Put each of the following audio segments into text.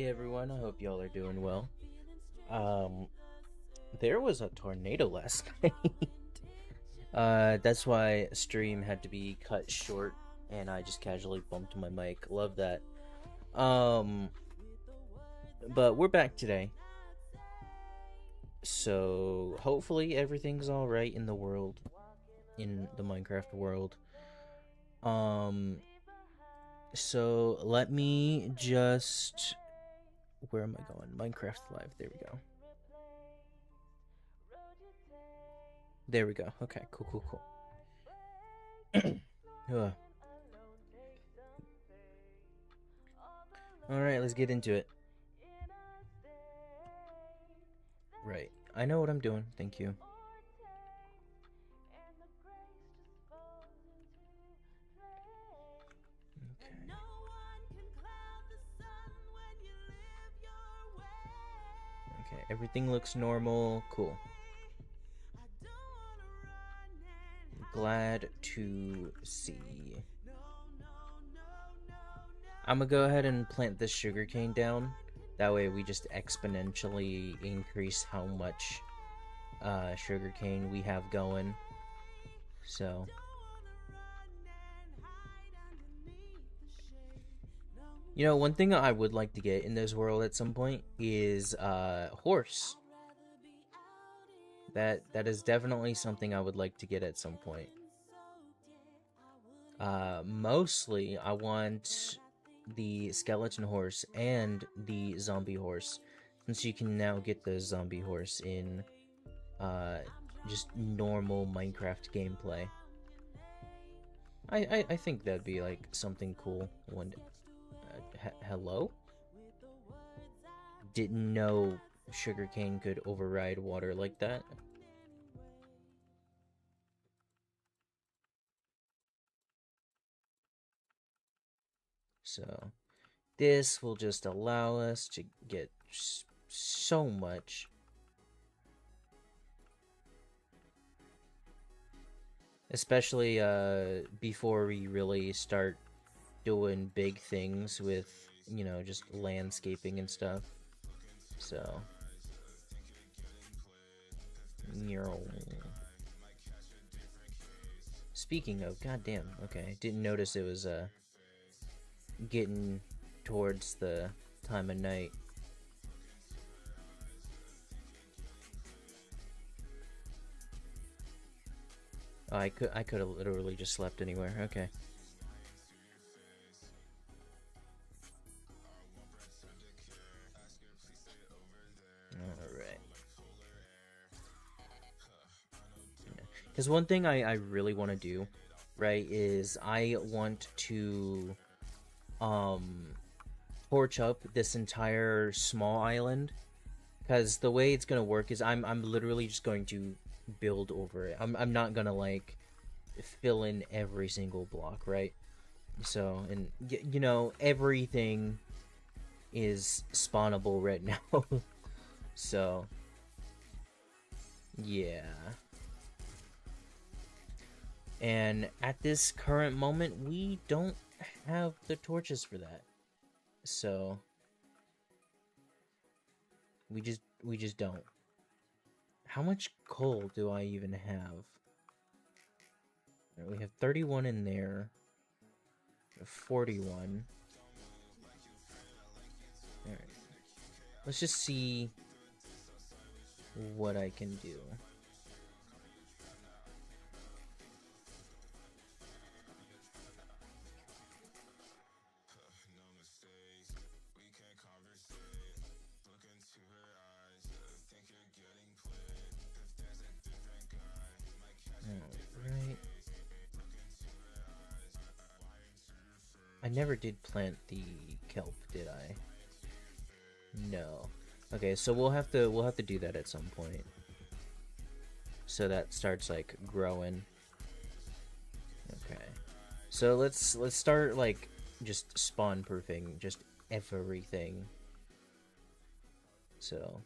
Hey everyone, I hope y'all are doing well. Um, there was a tornado last night. That's why stream had to be cut short and I just casually bumped my mic. Love that. Um, but we're back today. So hopefully everything's alright in the world, in the Minecraft world. Um, so let me just... Where am I going? Minecraft Live, there we go. There we go. Okay, cool. Alright, let's get into it. Right. I know what I'm doing. Thank you. Okay. Okay, everything looks normal. Cool. Glad to see. I'm gonna go ahead and plant this sugarcane down. That way we just exponentially increase how much sugarcane we have going. So... You know, one thing I would like to get in this world at some point is horse. That is definitely something I would like to get at some point. Mostly I want the skeleton horse and the zombie horse, since you can now get the zombie horse in just normal Minecraft gameplay. I think that'd be like something cool. Hello? Didn't know sugarcane could override water like that. So this will just allow us to get so much. Especially before we really start doing big things with, you know, just landscaping and stuff. So speaking of, goddamn, okay, didn't notice it was getting towards the time of night. Oh, I could have literally just slept anywhere. Okay. Alright. Because one thing I really want to do, right, is I want to torch up this entire small island. Because the way it's gonna work is I'm literally just going to build over it. I'm not gonna like fill in every single block, right? So, and you know, everything is spawnable right now. So yeah. And at this current moment, we don't have the torches for that. So we just don't. How much coal do I even have? We have 31 in there. 41. Alright. Let's just see what I can do. Alright. I never did plant the kelp, did I? No. Okay, so we'll have to do that at some point. So that starts like growing. Okay. So let's start like just spawn proofing just everything. So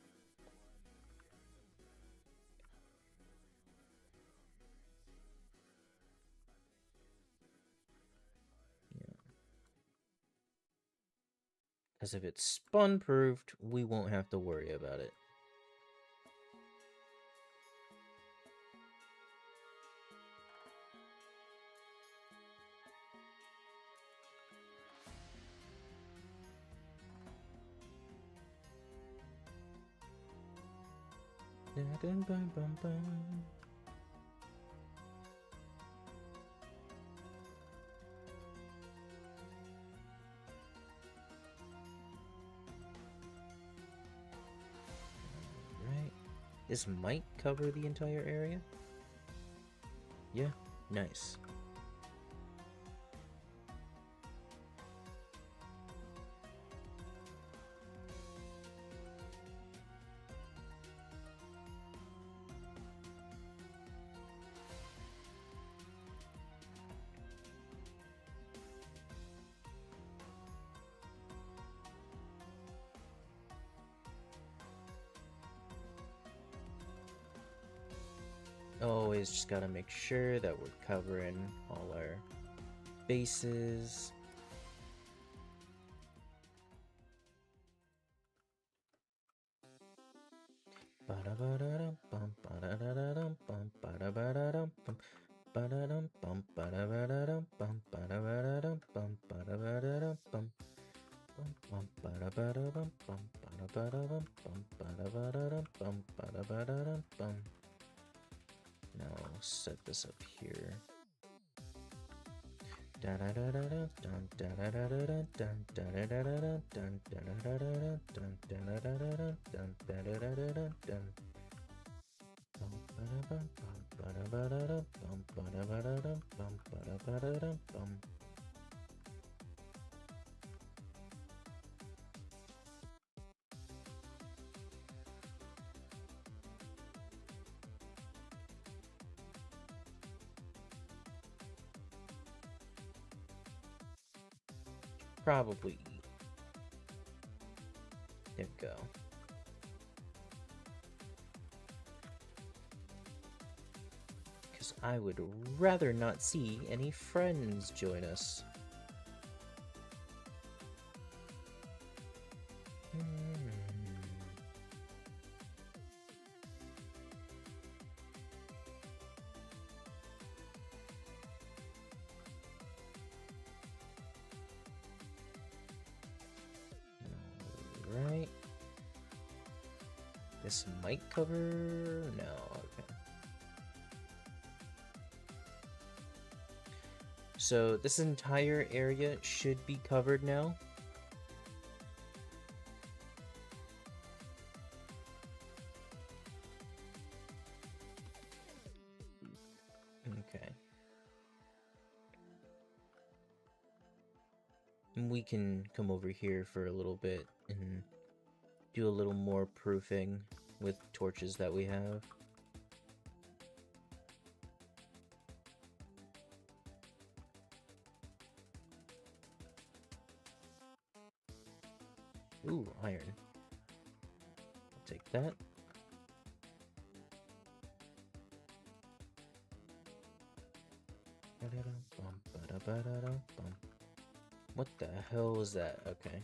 Because if it's spawn-proofed, we won't have to worry about it. Right. This might cover the entire area. Yeah, nice. Always just gotta make sure that we're covering all our bases. Now I'll set this up here. Probably eat. There we go. Because I would rather not see any friends join us. Right. This might cover... No, okay. So this entire area should be covered now. Okay. And we can come over here for a little bit and do a little more proofing with torches that we have. Ooh, iron. I'll take that. What the hell is that? Okay.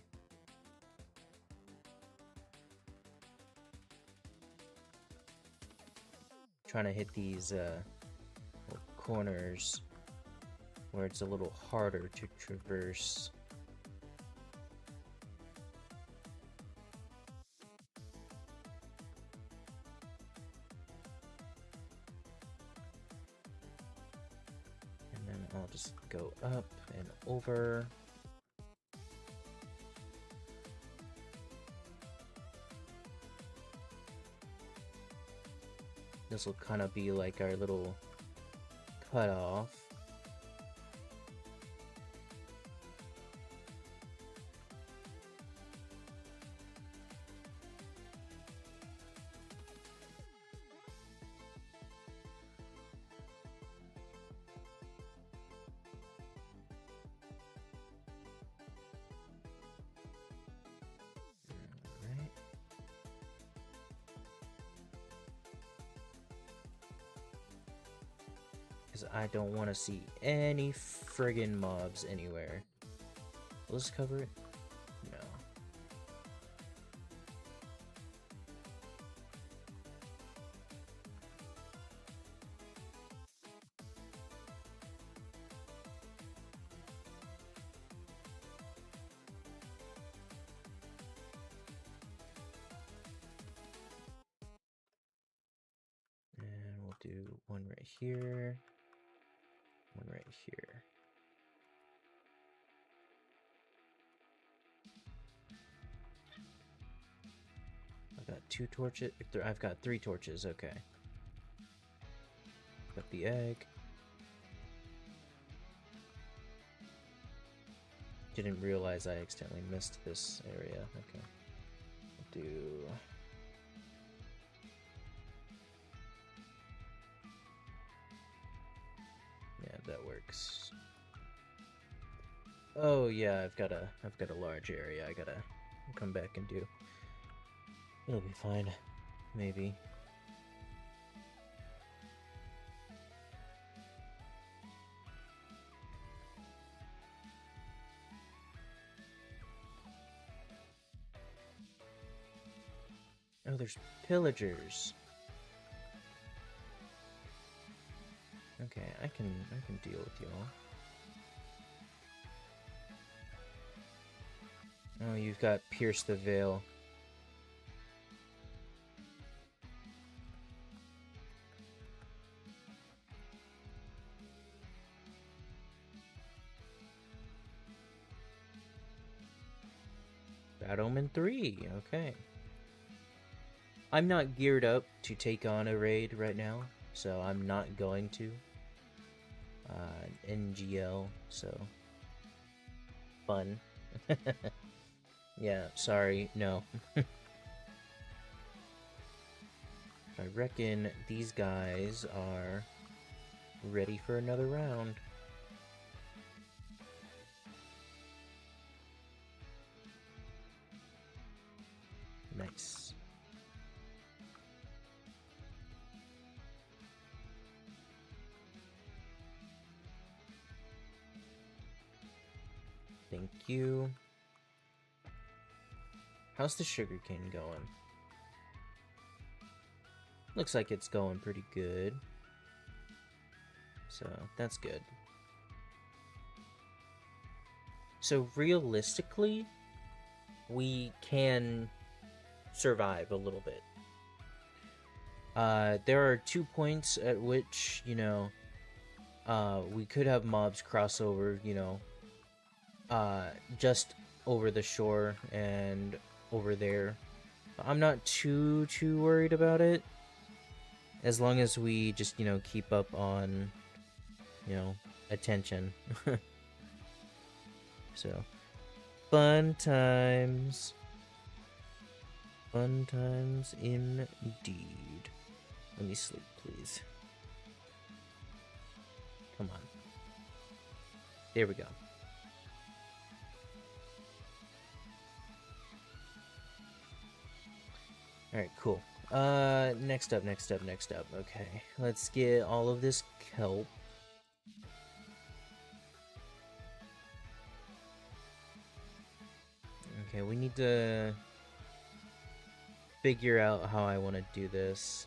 Trying to hit these corners where it's a little harder to traverse. And then I'll just go up and over. This will kind of be like our little cutoff. Because I don't want to see any friggin' mobs anywhere. Will this cover it? No. One right here. One right here. I've got 2 torches. I've got 3 torches, okay. Got the egg. Didn't realize I accidentally missed this area. Okay. I'll do... Yeah, that works. Oh yeah, I've got a large area I gotta come back and do. It'll be fine. Maybe. Oh, there's pillagers. Okay, I can deal with y'all. Oh, you've got Pierce the Veil. Bad Omen 3, okay. I'm not geared up to take on a raid right now, so I'm not going to. NGL, so... Fun. Yeah, sorry, no. I reckon these guys are ready for another round. Nice. Thank you. How's the sugarcane going? Looks like it's going pretty good. So, that's good. So, realistically, we can survive a little bit. There are 2 points at which, you know, we could have mobs cross over, you know, just over the shore and over there. I'm not too worried about it, as long as we just, you know, keep up on, you know, attention. So, fun times. Fun times indeed. Let me sleep, please. Come on. There we go. Alright, cool. Next up. Okay, let's get all of this kelp. Okay, we need to figure out how I want to do this.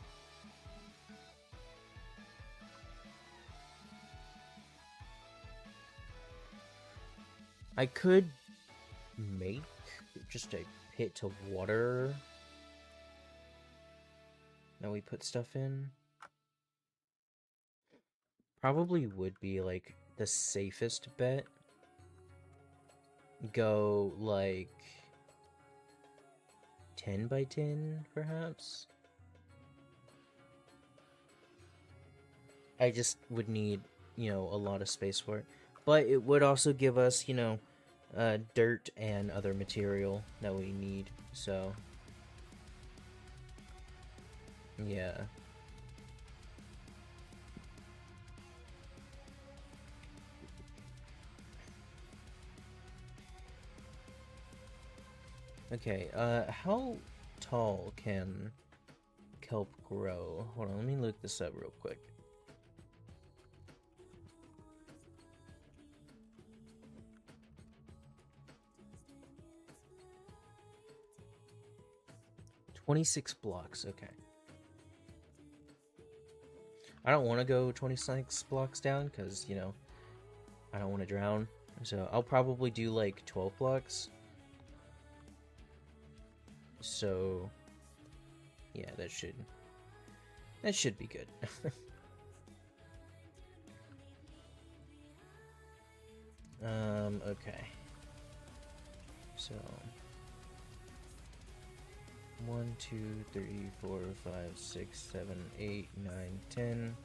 I could make just a pit to water that we put stuff in. Probably would be like the safest bet. Go like 10 by 10 perhaps. I just would need, you know, a lot of space for it. But it would also give us, you know, dirt and other material that we need, so... Yeah. Okay, how tall can kelp grow? Hold on, let me look this up real quick. "26 blocks, okay. I don't want to go 26 blocks down, because, you know, I don't want to drown. So I'll probably do, like, 12 blocks. So, yeah, that should be good. Okay. So 1, 2, 3, 4, 5, 6, 7, 8, 9, 10.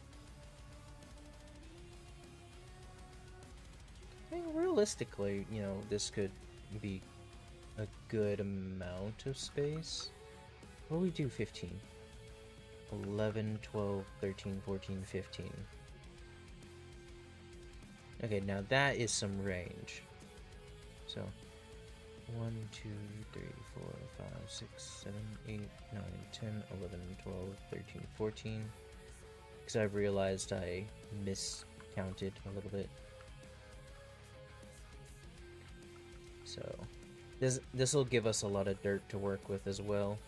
I mean, realistically, you know, this could be a good amount of space. What do we do? 15. 11, 12, 13, 14, 15. Okay, now that is some range. So 1, 2, 3, 4, 5, 6, 7, 8, 9, 10, 11, 12, 13, 14. Because I've realized I miscounted a little bit. So this will give us a lot of dirt to work with as well.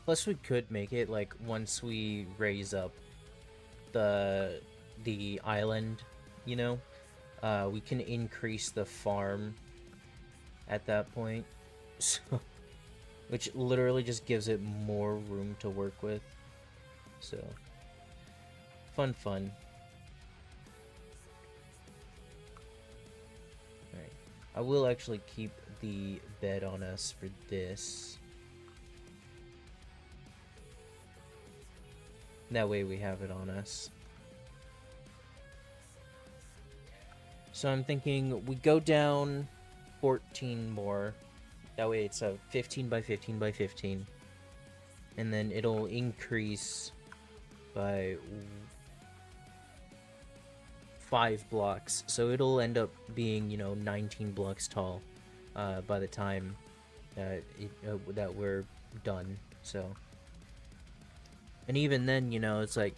Plus, we could make it like once we raise up the island, you know, we can increase the farm at that point, so which literally just gives it more room to work with. So fun. All right, I will actually keep the bed on us for this. That way we have it on us. So I'm thinking we go down 14 more. That way it's a 15 by 15 by 15. And then it'll increase by 5 blocks. So it'll end up being, you know, 19 blocks tall by the time that we're done. So, and even then, you know, it's like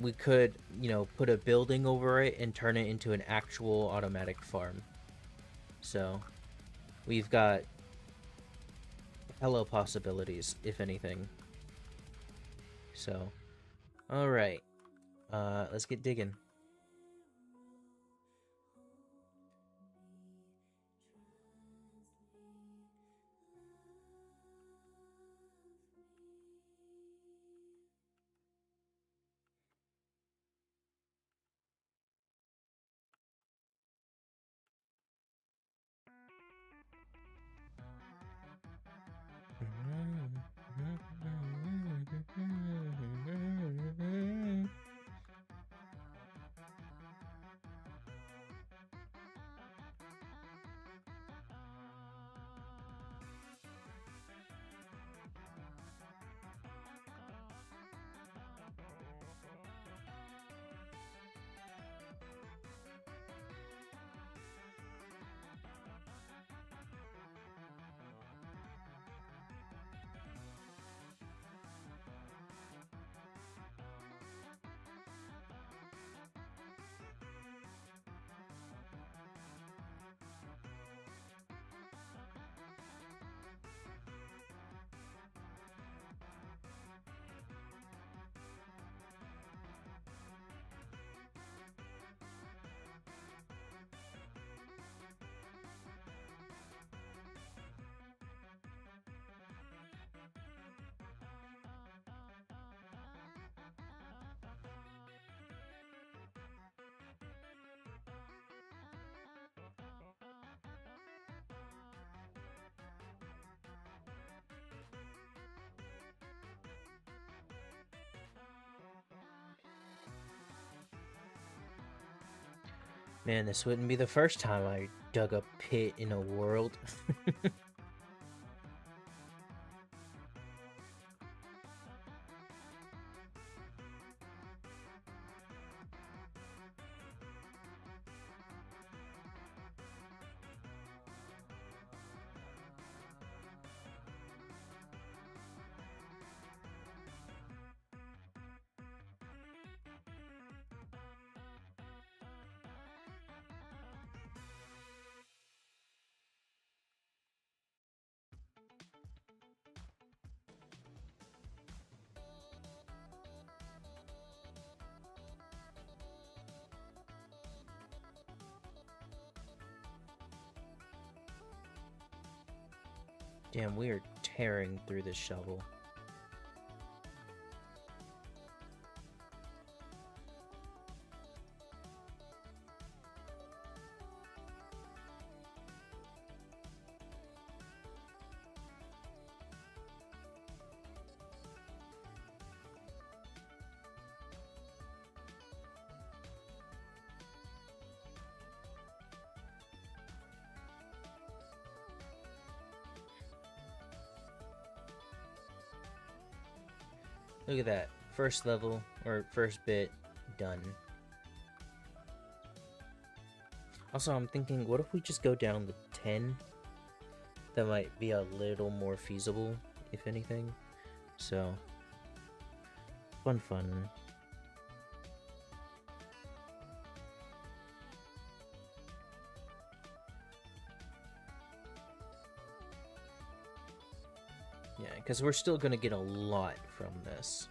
we could, you know, put a building over it and turn it into an actual automatic farm. So we've got hello possibilities, if anything. So, alright. Let's get digging. Man, this wouldn't be the first time I dug a pit in a world. Damn, we are tearing through this shovel. Look at that. First level, or first bit, done. Also, I'm thinking, what if we just go down to 10? That might be a little more feasible, if anything. So, fun. Yeah, because we're still gonna get a lot from this.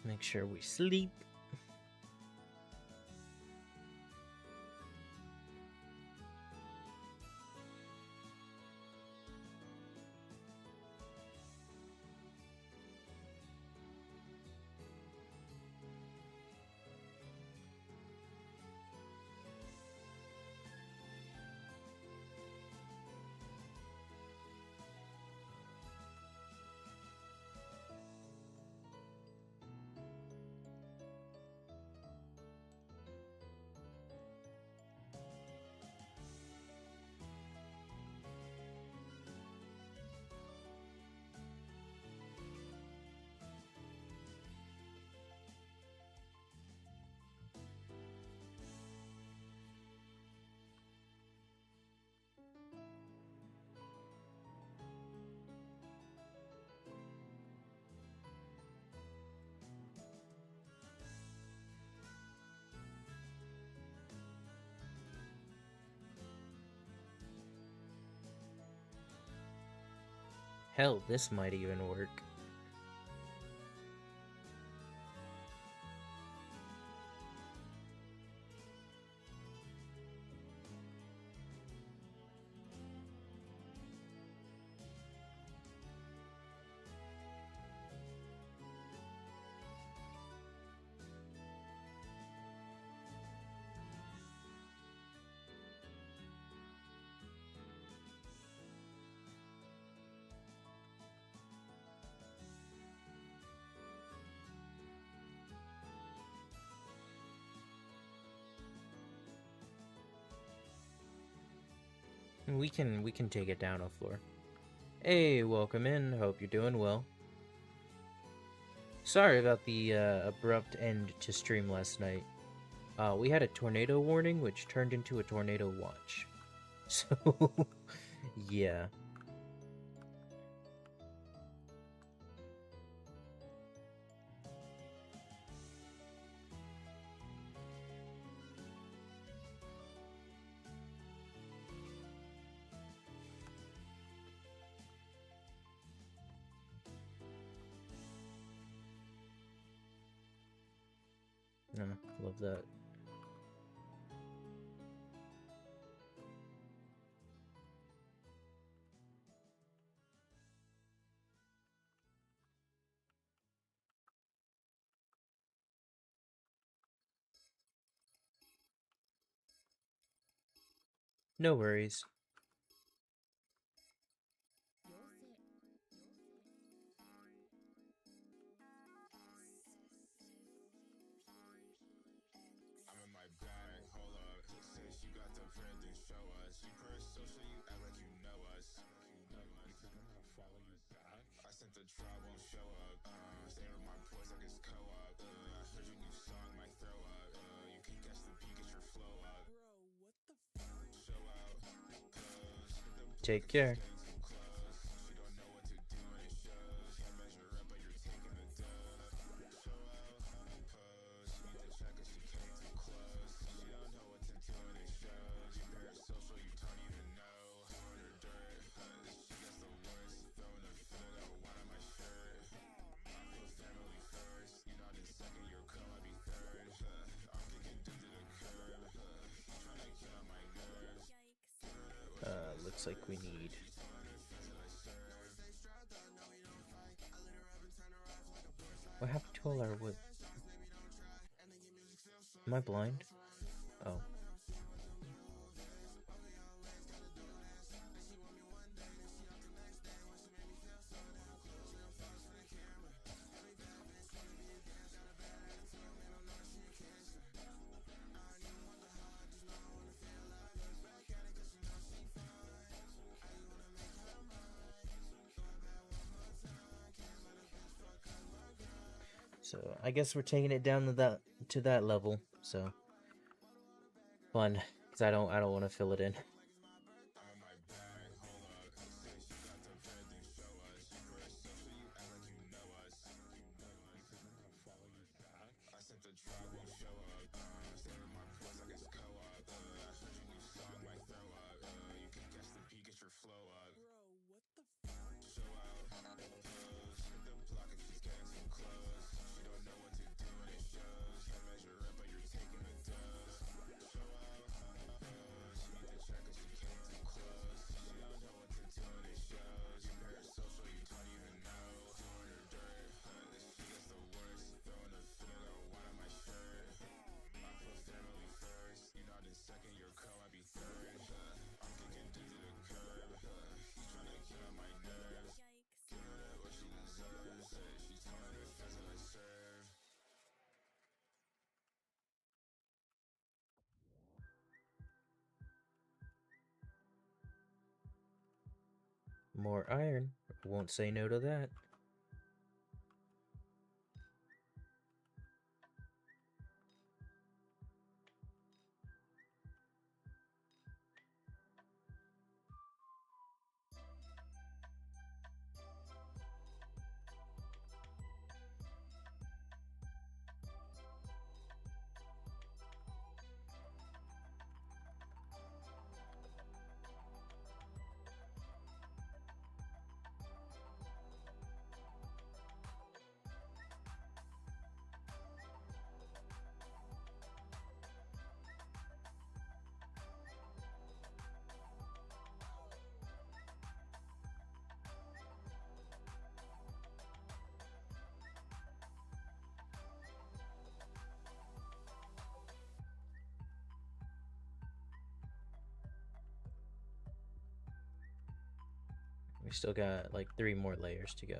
Make sure we sleep. Hell, this might even work. We can take it down a floor. Hey, welcome in. Hope you're doing well. Sorry about the abrupt end to stream last night. We had a tornado warning, which turned into a tornado watch. So, yeah. Love that. No worries. Take care. Looks like we need... What happened to all our wood? Am I blind? Oh. So I guess we're taking it down to that level. So fun, because I don't want to fill it in. More iron. Won't say no to that. We still got like 3 more layers to go.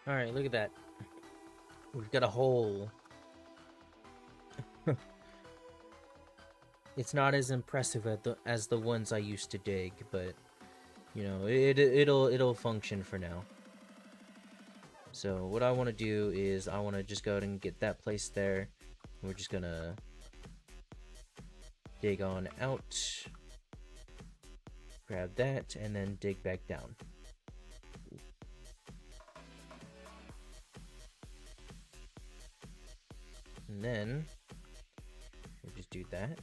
Alright, look at that. We've got a hole. It's not as impressive as the ones I used to dig, but you know, it'll function for now. So what I want to do is I want to just go ahead and get that placed there. We're just gonna dig on out, grab that, and then dig back down. And then we'll just do that.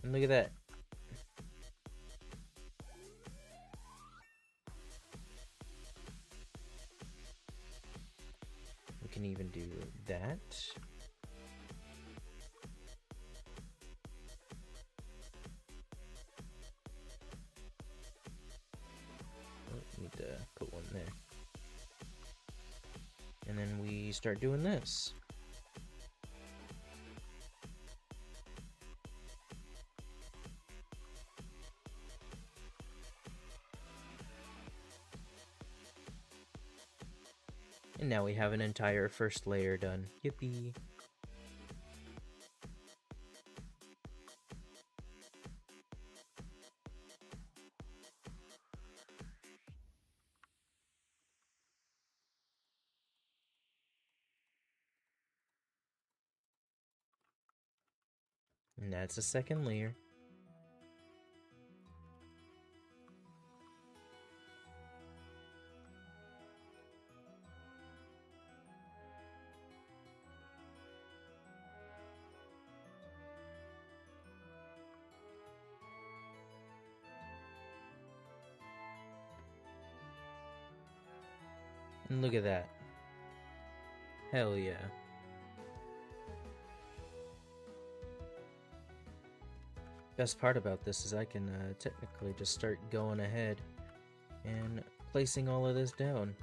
And look at that. We can even do that. Oh, need to put one there. And then we start doing this. And now we have an entire first layer done. Yippee! And that's the second layer. And look at that. Hell yeah. Best part about this is I can technically just start going ahead and placing all of this down.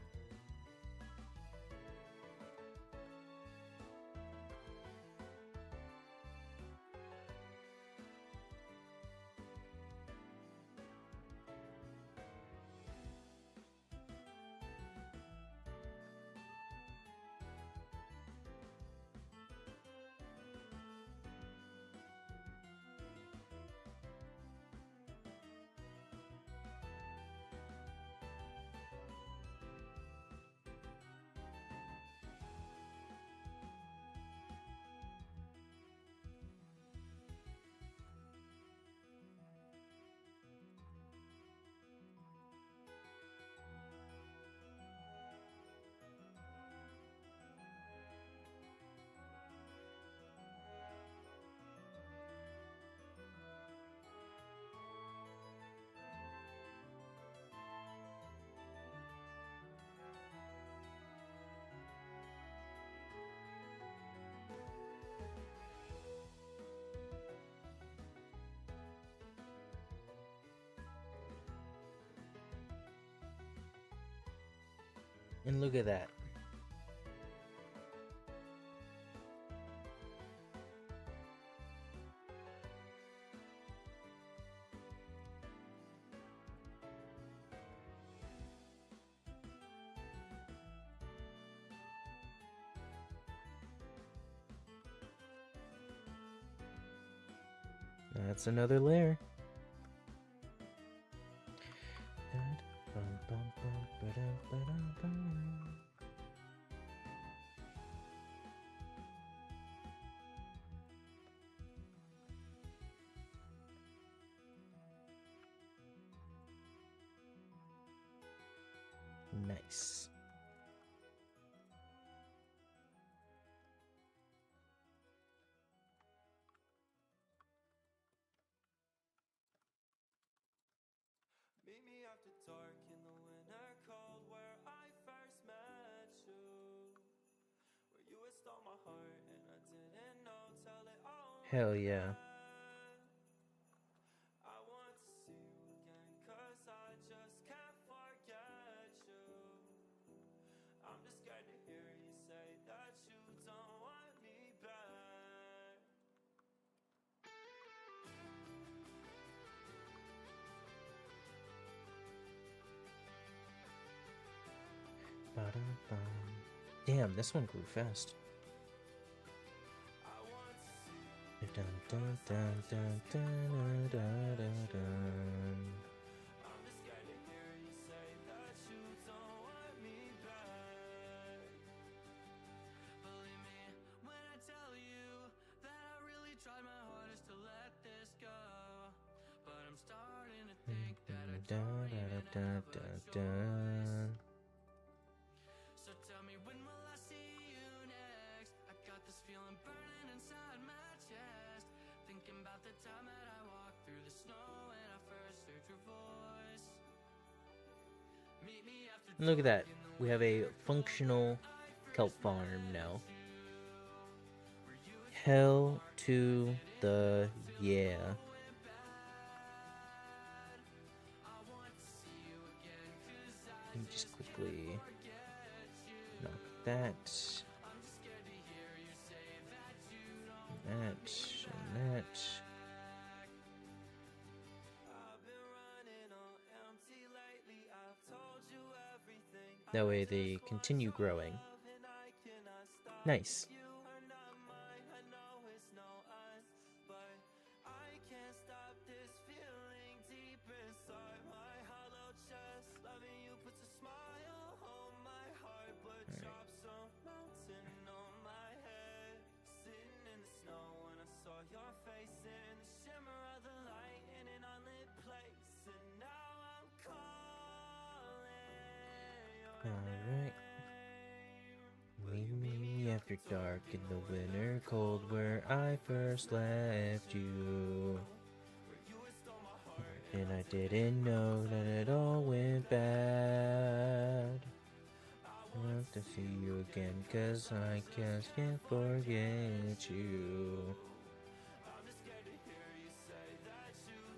And look at that. That's another layer. Nice. Meet me after dark in the winter cold where I first met you. Where you had stole my heart and I didn't know till it all Hell yeah. I want to see you again cause I just can't forget you. I'm just scared to hear you say that you don't want me back. Damn, this one grew fast. Dun, dun, dun, dun, dun, dun, dun, dun. Dun, dun, dun, dun, dun. So tell me, when will I see you next? I got this feeling burning inside my chest, thinking about the time that I walked through the snow when I first heard your voice. Meet me after Look at that. We have a functional kelp farm now. Hell to the yeah. Let me just quickly knock that. That. That way they continue growing. Nice. Alright. Meet me after dark in the winter cold where I first left you. And I didn't know that it all went bad. I have to see you again, cause I just can't forget you.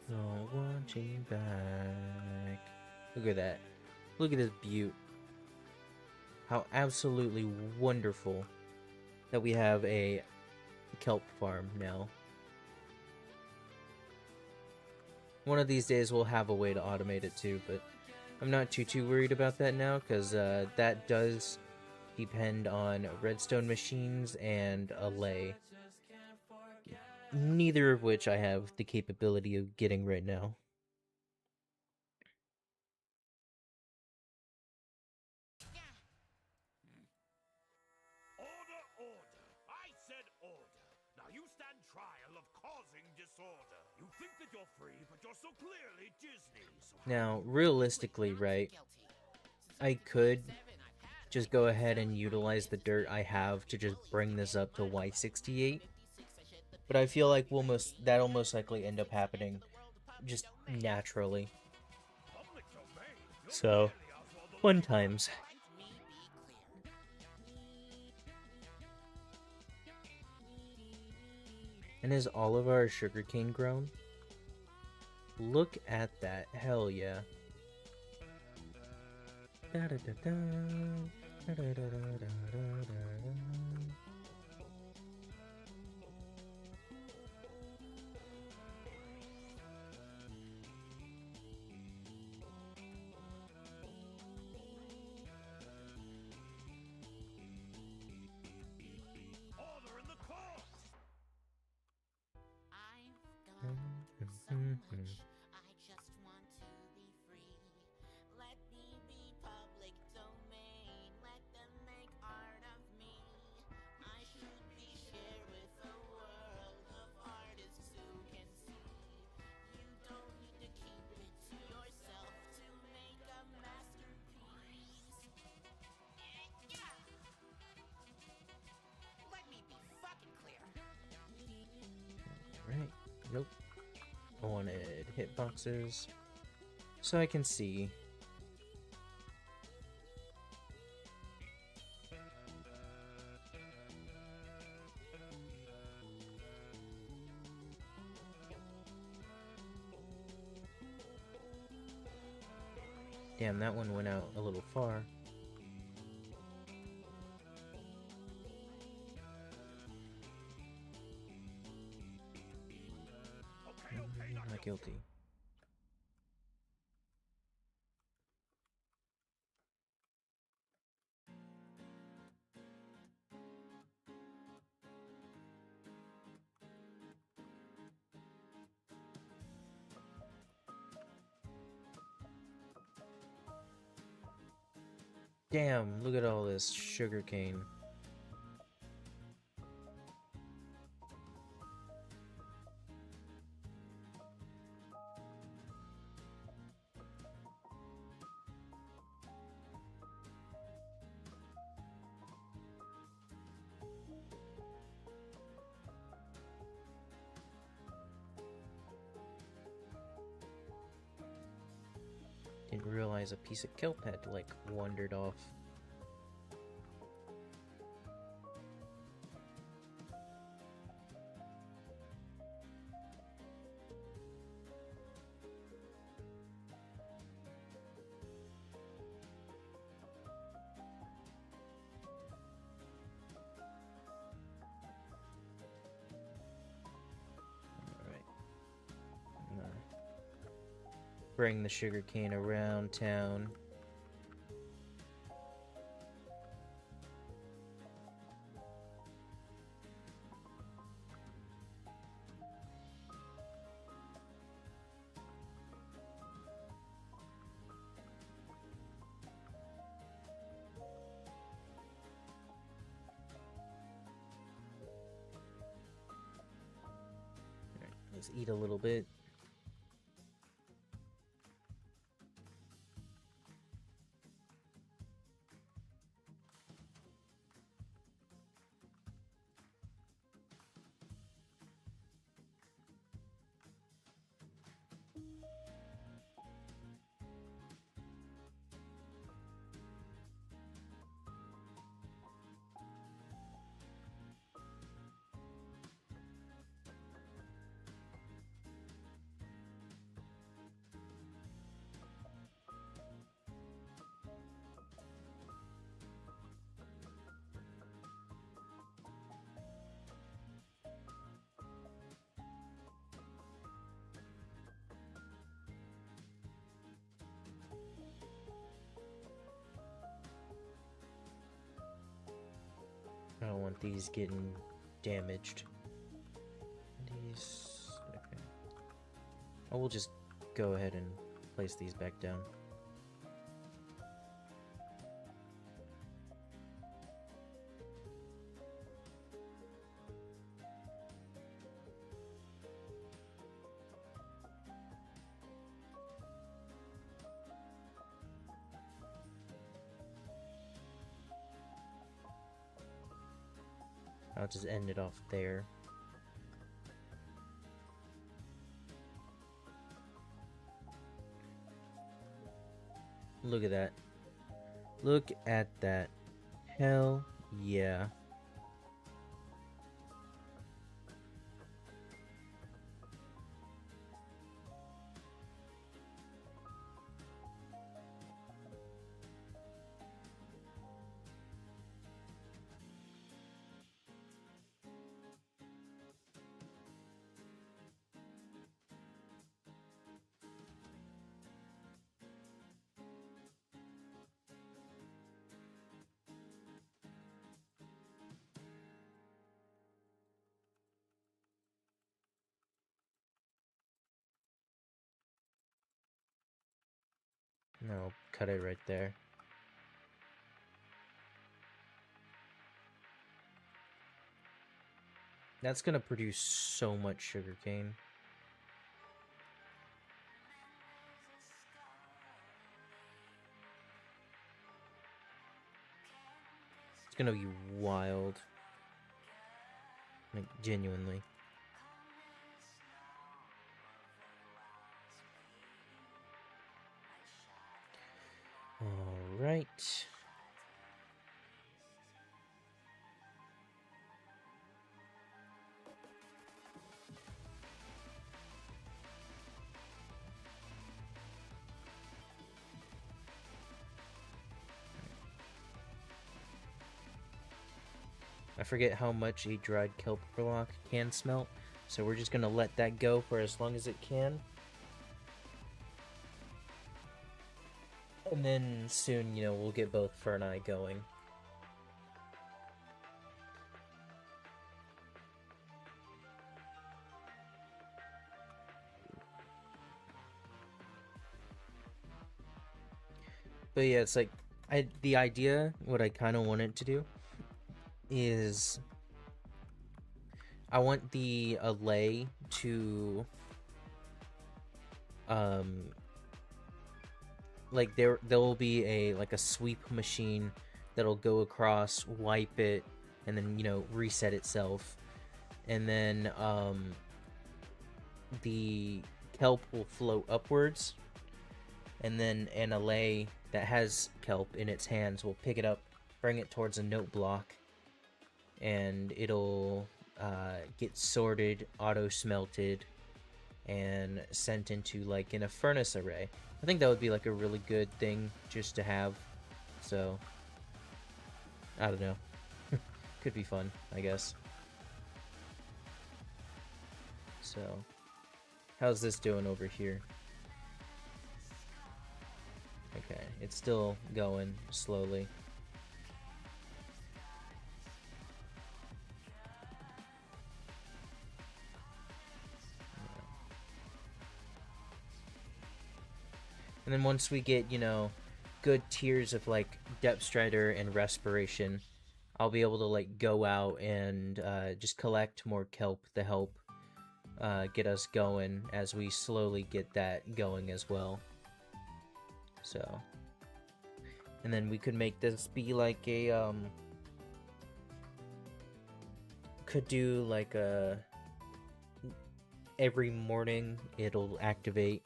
Don't want you back. Look at that. Look at this beaut. How absolutely wonderful that we have a kelp farm now. One of these days we'll have a way to automate it too, but I'm not too worried about that now, because that does depend on redstone machines and a lay. Neither of which I have the capability of getting right now. Order! I said order. Now you stand trial of causing disorder. You think that you're free, but you're so clearly Disney. So Now, realistically, right, I could just go ahead and utilize the dirt I have to just bring this up to Y68. But I feel like that'll most likely end up happening just naturally. So, fun times. And is all of our sugarcane grown? Look at that. Hell yeah. order in the court! I've got so much. I just want to be free. Let me be public domain. Let them make art of me. I should be shared with a world of artists who can see. You don't need to keep it to yourself to make a masterpiece. Let me be fucking clear. Right. Nope. I wanted hitboxes so I can see. Damn, that one went out a little far. Not guilty. Damn, look at all this sugarcane. Didn't realize a piece of kelp had like wandered off. Bring the sugarcane around town. Alright, let's eat a little bit. I don't want these getting damaged. These... okay. I will just go ahead and place these back down. I'll just end it off there. Look at that. Look at that. Hell yeah. No, cut it right there. That's gonna produce so much sugarcane. It's gonna be wild. Like, genuinely. Alright. I forget how much a dried kelp block can smelt, so we're just gonna let that go for as long as it can. And then soon, you know, we'll get both Fur and I going. But yeah, it's like the idea, what I kind of want it to do is I want the allay to like there will be a sweep machine that'll go across, wipe it, and then, you know, reset itself. And then the kelp will float upwards, and then an allay that has kelp in its hands will pick it up, bring it towards a note block, and it'll get sorted, auto smelted, and sent into like in a furnace array. I think that would be like a really good thing just to have. So I don't know. Could be fun, I guess. So how's this doing over here? Okay, it's still going slowly. And then once we get, you know, good tiers of like Depth Strider and Respiration, I'll be able to like go out and just collect more kelp to help get us going as we slowly get that going as well. So, and then we could make this be like a could do like a every morning it'll activate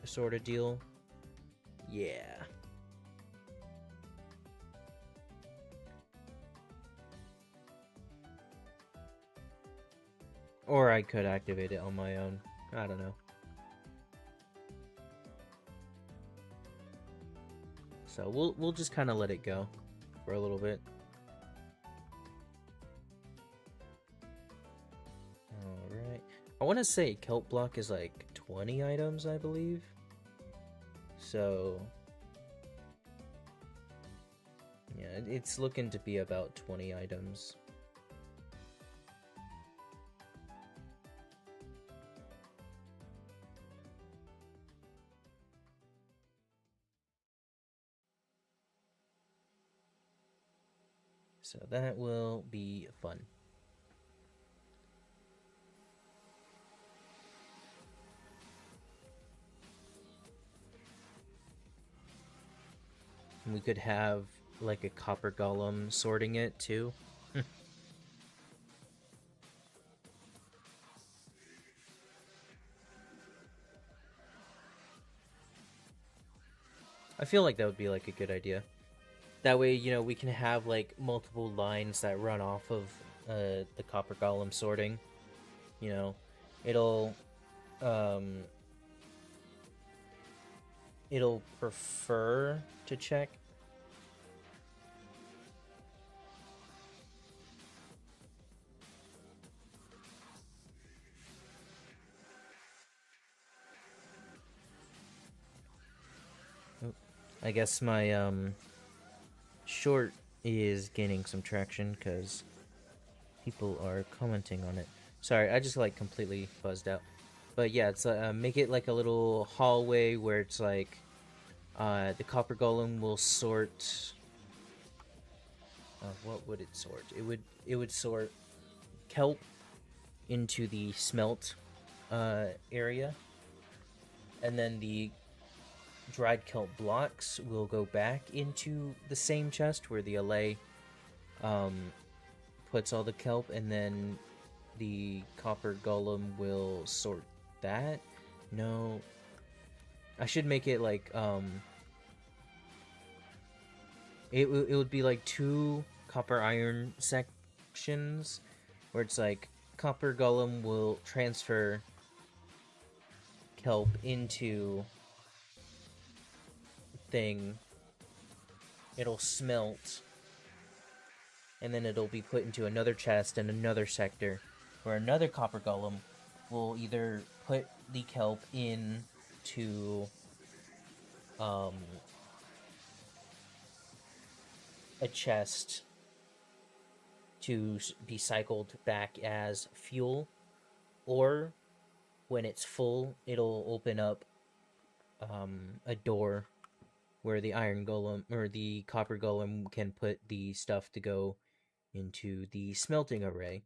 sort of deal. Yeah. Or I could activate it on my own. I don't know. So we'll just kind of let it go for a little bit. All right. I want to say kelp block is like 20 items, I believe. So yeah, it's looking to be about 20 items. So that will be fun. And we could have like a copper golem sorting it too. I feel like that would be like a good idea. That way, you know, we can have like multiple lines that run off of the copper golem sorting. You know, it'll it'll prefer to check. I guess my short is gaining some traction because people are commenting on it. Sorry, I just like completely buzzed out. But yeah, it's make it like a little hallway where it's like the copper golem will sort. What would it sort? It would sort kelp into the smelt area, and then the dried kelp blocks will go back into the same chest where the allay puts all the kelp, and then the copper golem will sort that. No, I should make it like it would be like 2 copper iron sections where it's like copper golem will transfer kelp into thing, it'll smelt, and then it'll be put into another chest in another sector where another copper golem will either put the kelp in to a chest to be cycled back as fuel, or when it's full it'll open up a door where the iron golem or the copper golem can put the stuff to go into the smelting array.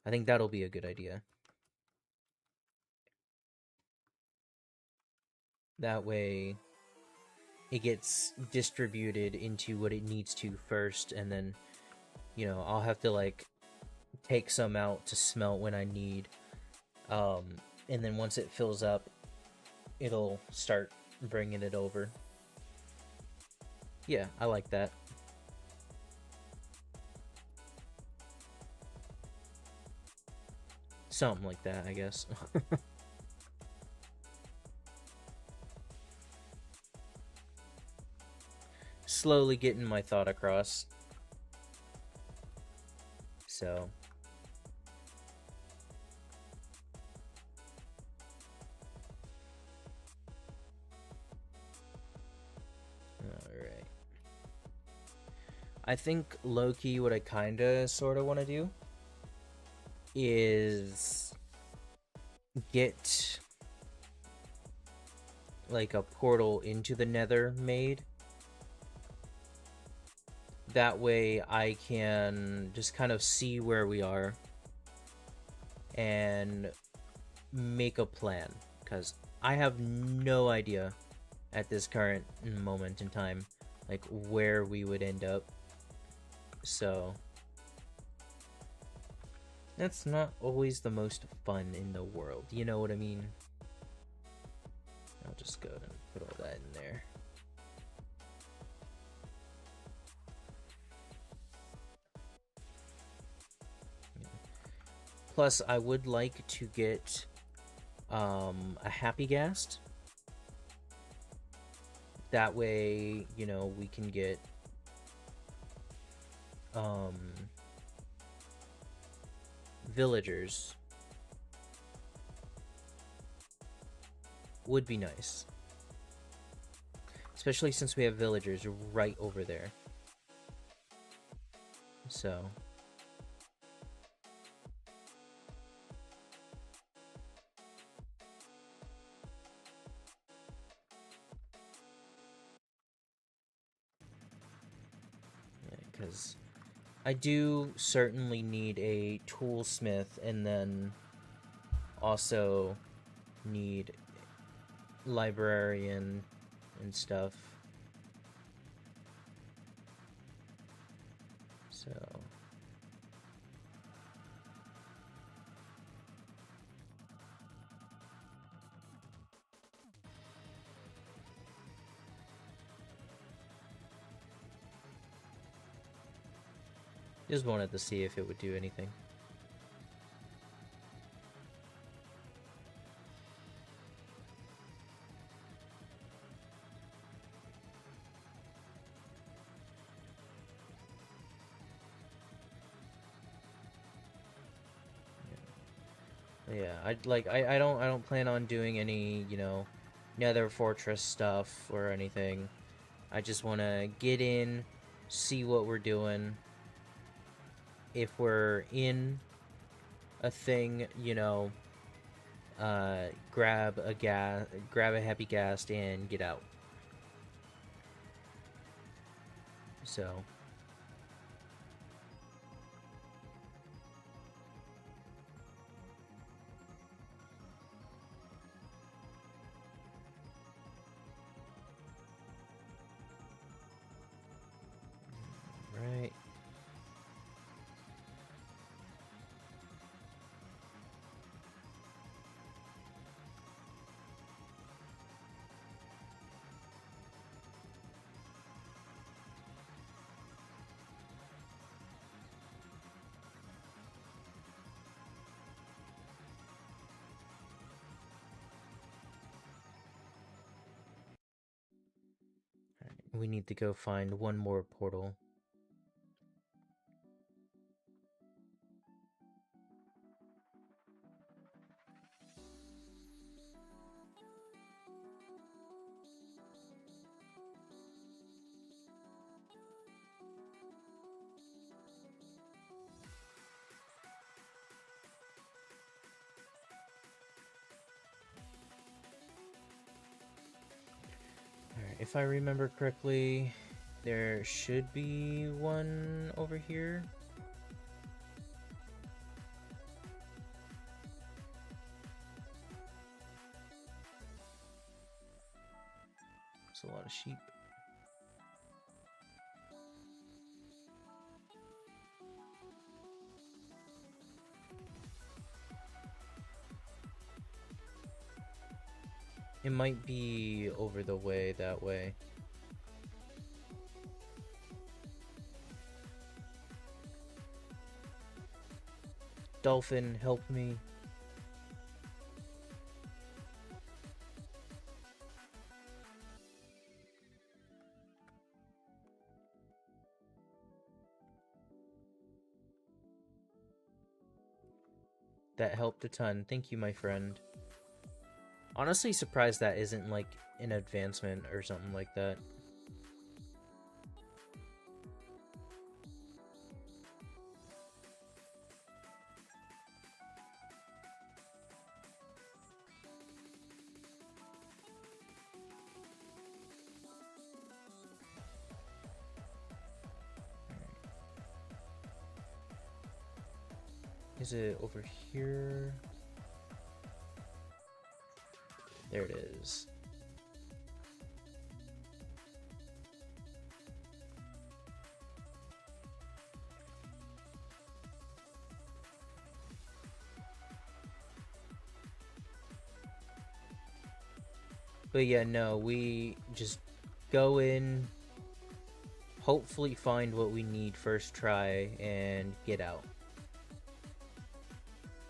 I think that'll be a good idea. That way it gets distributed into what it needs to first, and then, you know, I'll have to like take some out to smelt when I need. And then once it fills up, it'll start bringing it over. Yeah, I like that. Something like that, I guess. Slowly getting my thought across. So. Alright. I think low-key what I kinda sorta wanna do is get like a portal into the nether made. That way I can just kind of see where we are and make a plan, because I have no idea at this current moment in time like where we would end up. So that's not always the most fun in the world, you know what I mean? I'll just go ahead and put all that in there. Plus, I would like to get a happy ghast. That way, you know, we can get villagers. Would be nice. Especially since we have villagers right over there. So. Because I do certainly need a toolsmith, and then also need librarian and stuff. So. Just wanted to see if it would do anything. Yeah, I don't plan on doing any, you know, Nether Fortress stuff or anything. I just want to get in, see what we're doing. If we're in a thing, you know, grab a happy ghast and get out. So. Right. We need to go find one more portal. Alright, if I remember correctly, there should be one over here. It's a lot of sheep. It might be over the way that way. Dolphin, help me. That helped a ton. Thank you, my friend. Honestly surprised that isn't like an advancement or something like that. Is it over here? There it is. But yeah, no, we just go in, hopefully find what we need first try, and get out.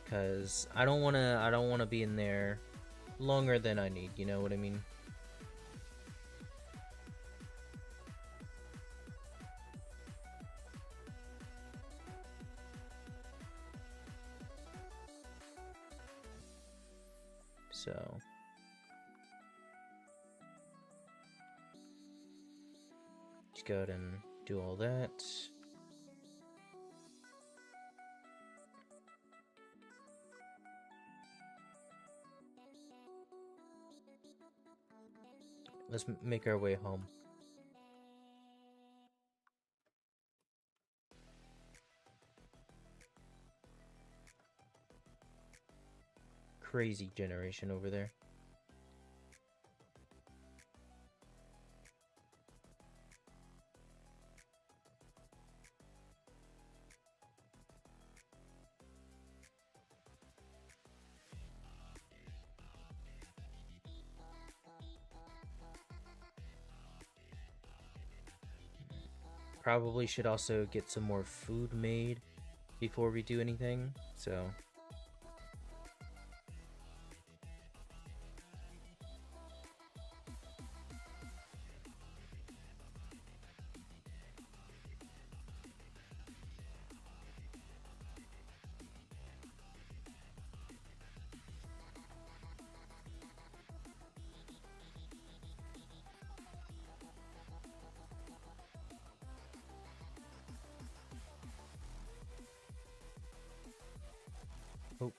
Cause I don't wanna be in there longer than I need, you know what I mean? So just go ahead and do all that. Let's make our way home. Crazy generation over there. Probably should also get some more food made before we do anything, so... Oh.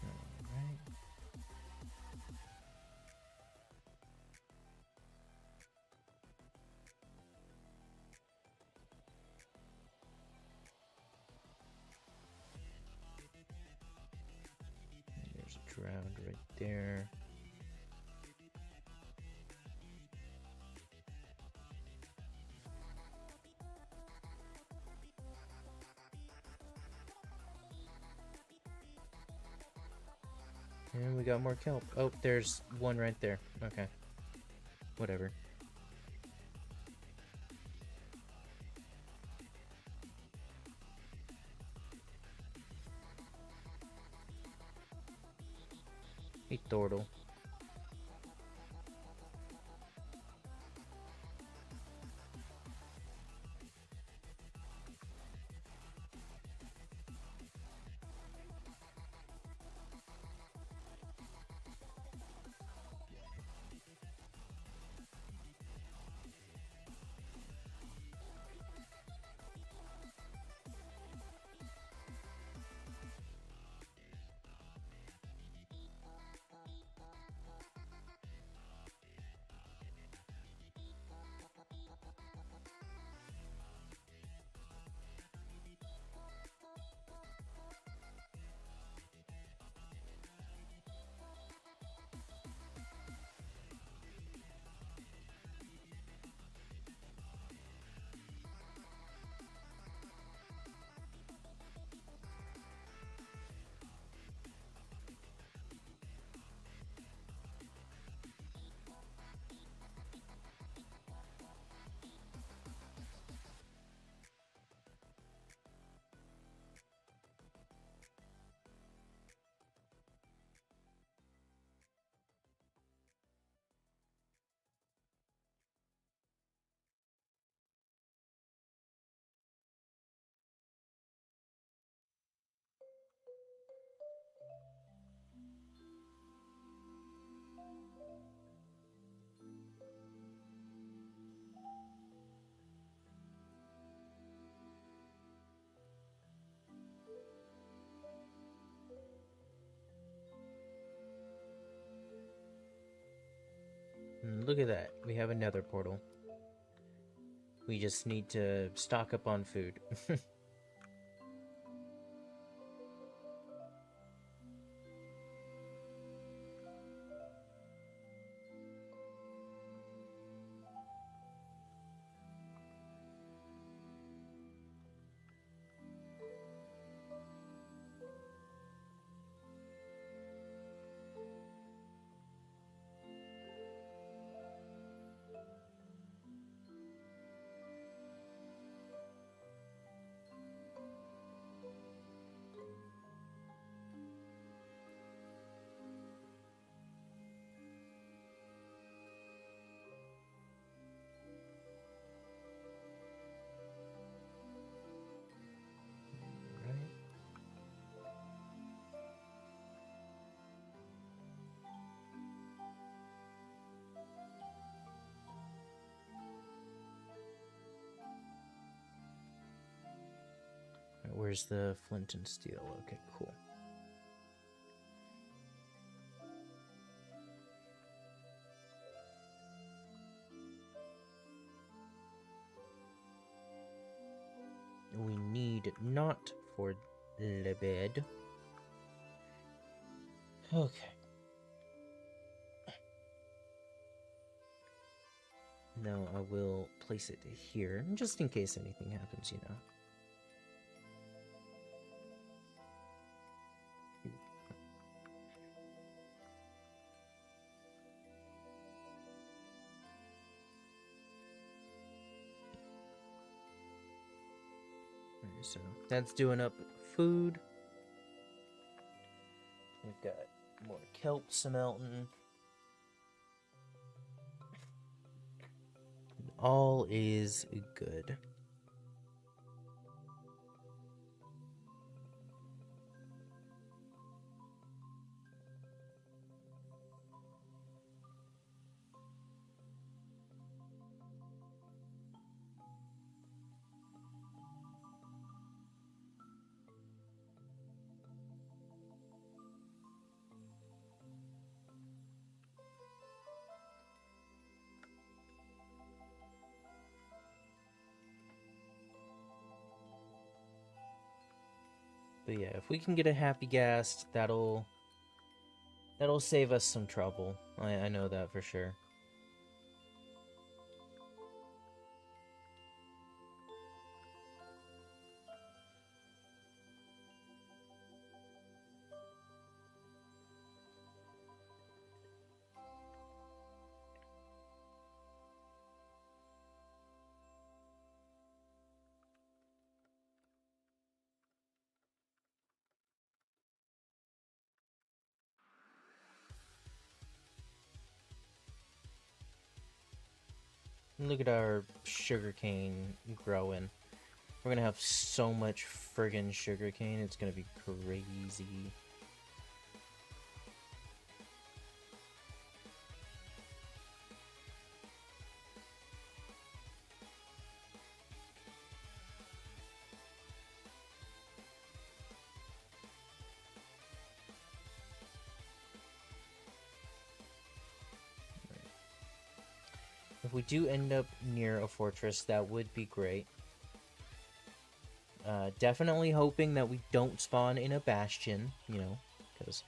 Alright. There's a drowned right there. And we got more kelp. Oh, there's one right there. Okay. Whatever. Hey, Thordle. look at that. We have another portal. We just need to stock up on food. Right. Where's the flint and steel? Okay, cool. We need not for the bed. Okay. Now I will place it here, just in case anything happens, you know. Alright, so that's doing up food. We've got more kelp smelting. All is good. But yeah, if we can get a happy ghast, that'll save us some trouble. I know that for sure. Look at our sugarcane growing. We're gonna have so much friggin' sugarcane, it's gonna be crazy. If we do end up near a fortress, that would be great. Definitely hoping that we don't spawn in a bastion, you know, because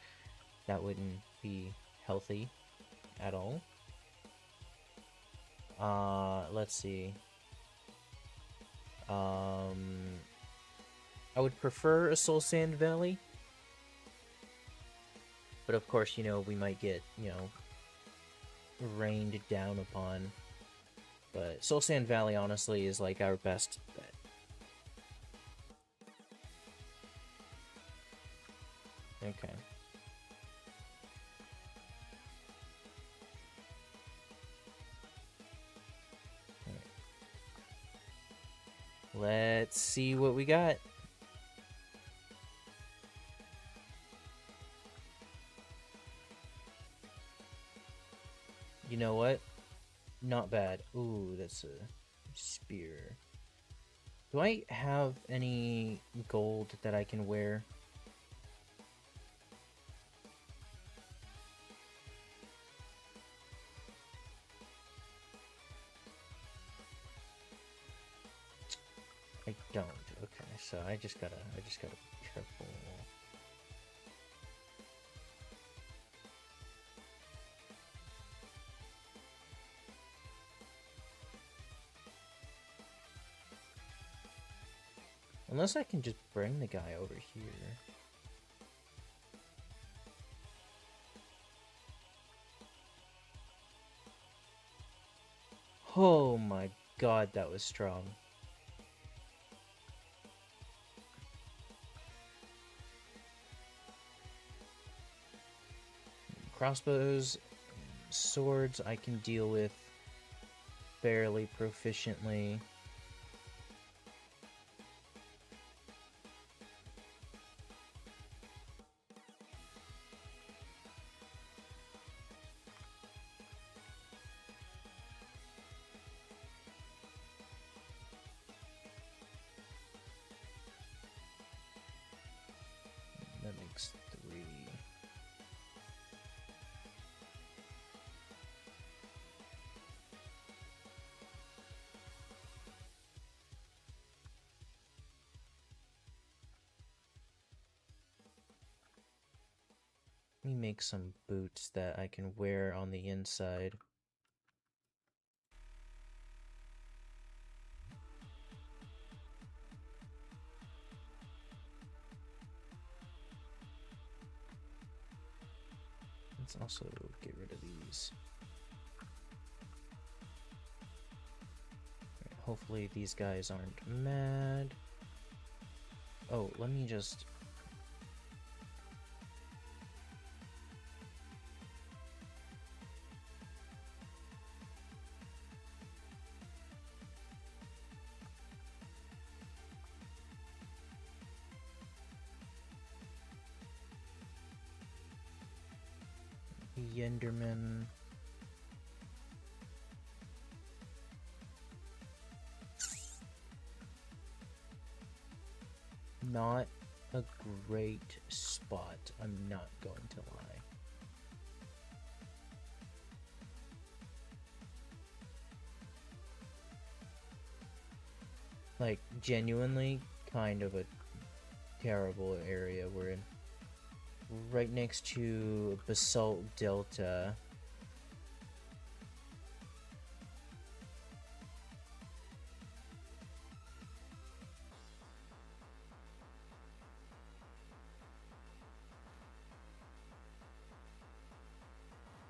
that wouldn't be healthy at all. Let's see. I would prefer a Soul Sand Valley. But of course, you know, we might get, you know, rained down upon. But Soul Sand Valley, honestly, is like our best bet. Okay. Let's see what we got. You know what? Not bad. Ooh, that's a spear. Do I have any gold that I can wear? I don't. Okay, so I just gotta be careful. Unless I can just bring the guy over here. Oh my god, that was strong. Crossbows, swords I can deal with fairly proficiently. That makes 3. Let me make some boots that I can wear on the inside. Let's also get rid of these. Right, hopefully these guys aren't mad. Oh, let me just... Yenderman. Not a great spot, I'm not going to lie. Like, genuinely kind of a terrible area we're in. Right next to Basalt Delta.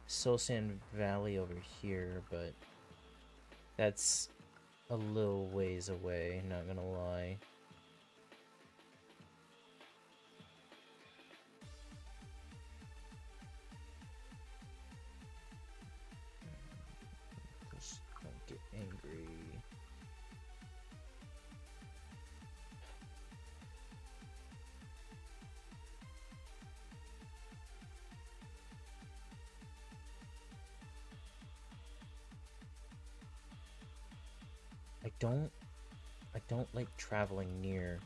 Soul Sand Valley over here, but that's a little ways away, not gonna lie. Just don't get angry. I don't like traveling near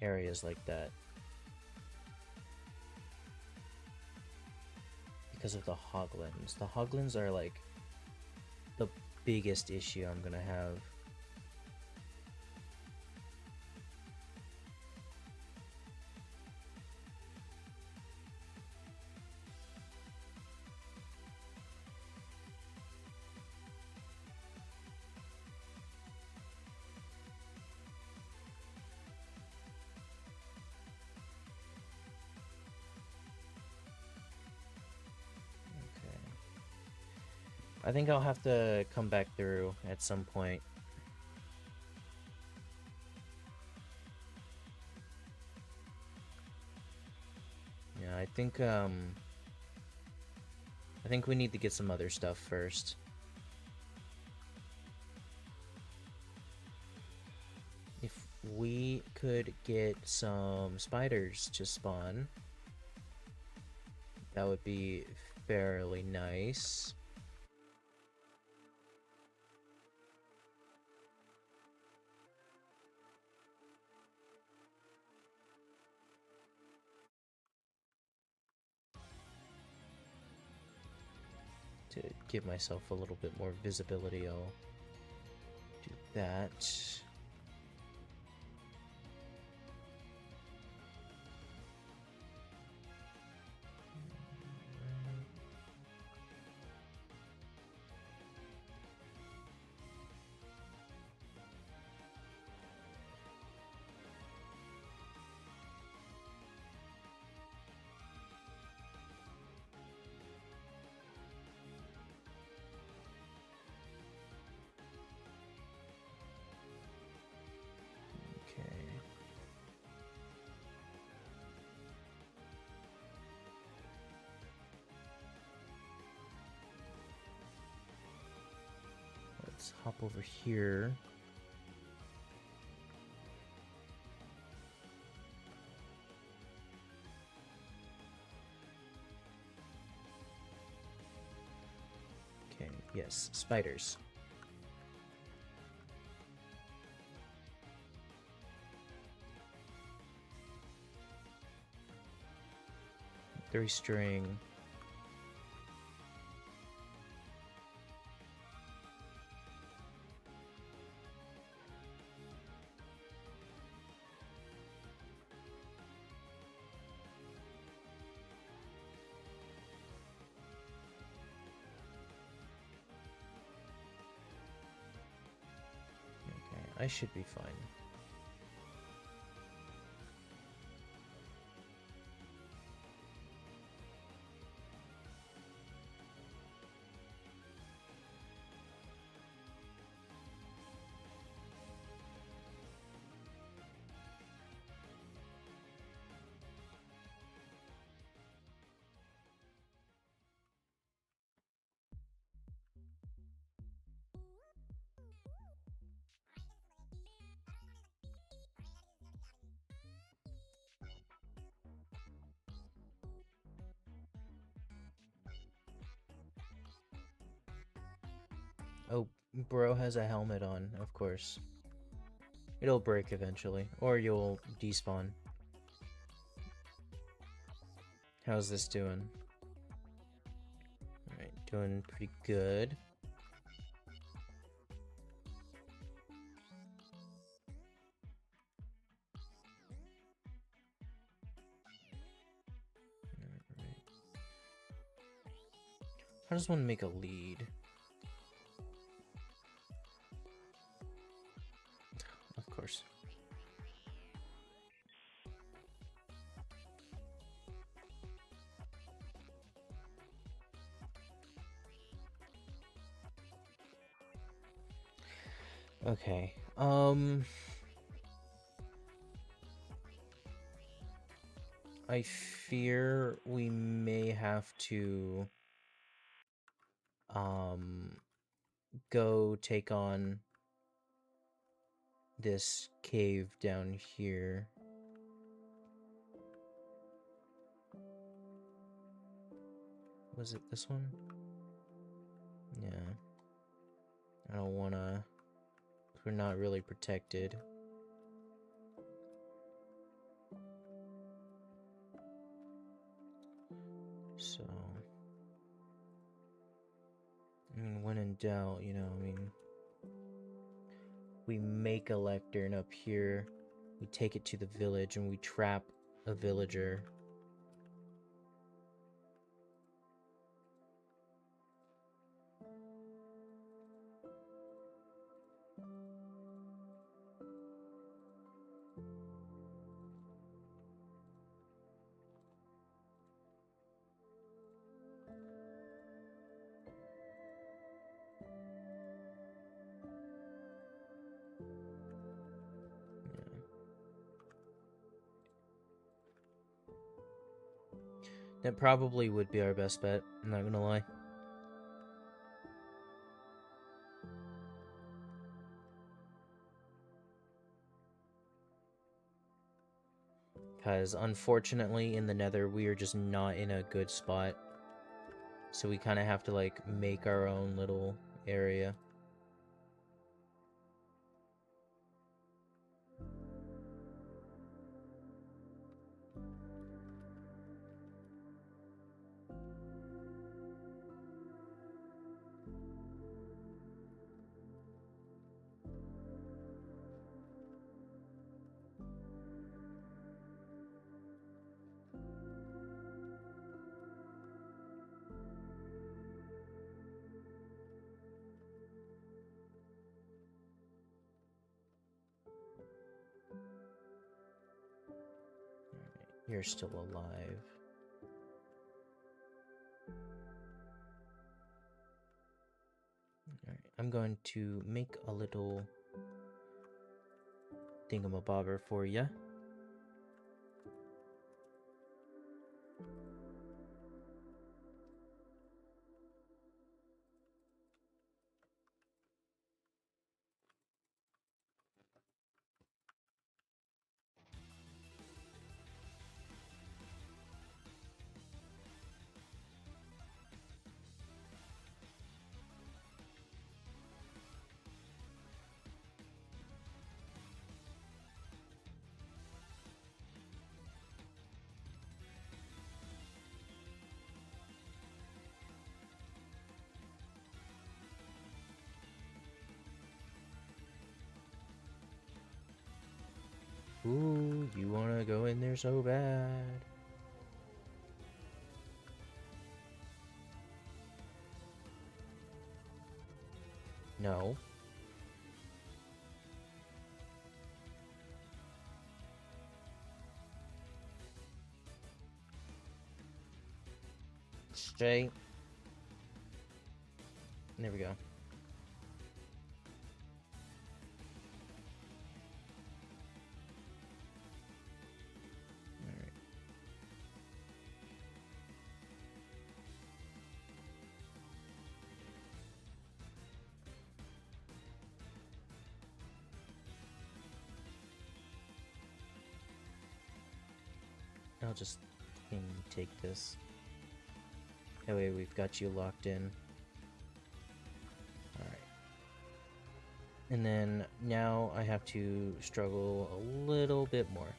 areas like that because of the hoglins. The hoglins are like the biggest issue I'm gonna have. I think I'll have to come back through at some point. Yeah, I think we need to get some other stuff first. If we could get some spiders to spawn, that would be fairly nice. To give myself a little bit more visibility, I'll that. Okay. Let's hop over here. Okay, yes, spiders. Three string. Okay, I should be fine. Oh, bro has a helmet on, of course. It'll break eventually, or you'll despawn. How's this doing? Alright, doing pretty good. Alright. How does one make a lead? Of course. Okay, I fear we may have to, go take on this cave down here. Was it this one? Yeah. I don't wanna... We're not really protected. So... I mean, when in doubt, you know, I mean... We make a lectern up here, we take it to the village, and we trap a villager. That probably would be our best bet, I'm not gonna lie. Because unfortunately in the nether we are just not in a good spot. So we kind of have to like make our own little area. You're still alive. Alright, I'm going to make a little thingamabobber for you. Ooh, you wanna go in there so bad. No. Straight. There we go. Alright. I'll just take this. That way we've got you locked in. Alright. And then now I have to struggle a little bit more.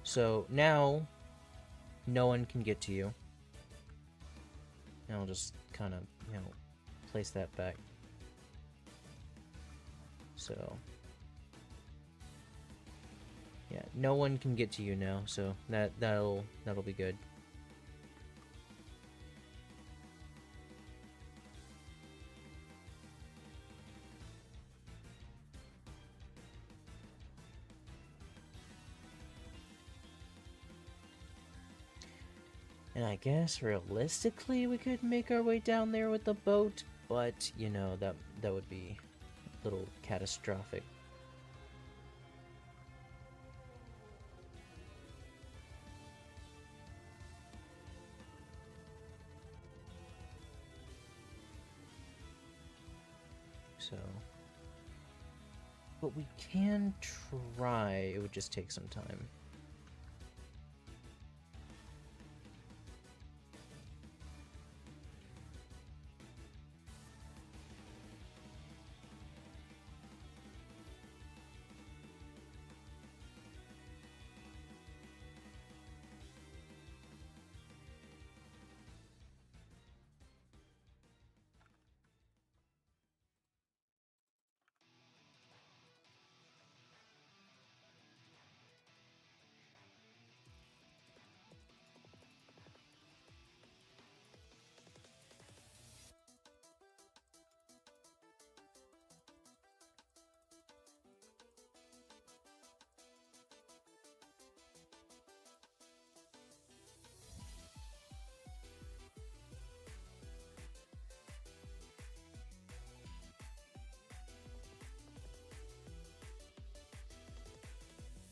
So now no one can get to you. And I'll just kind of, place that back. So yeah, no one can get to you now, so that'll be good. And I guess realistically we could make our way down there with the boat, but that would be a little catastrophic. So, but we can try. It would just take some time.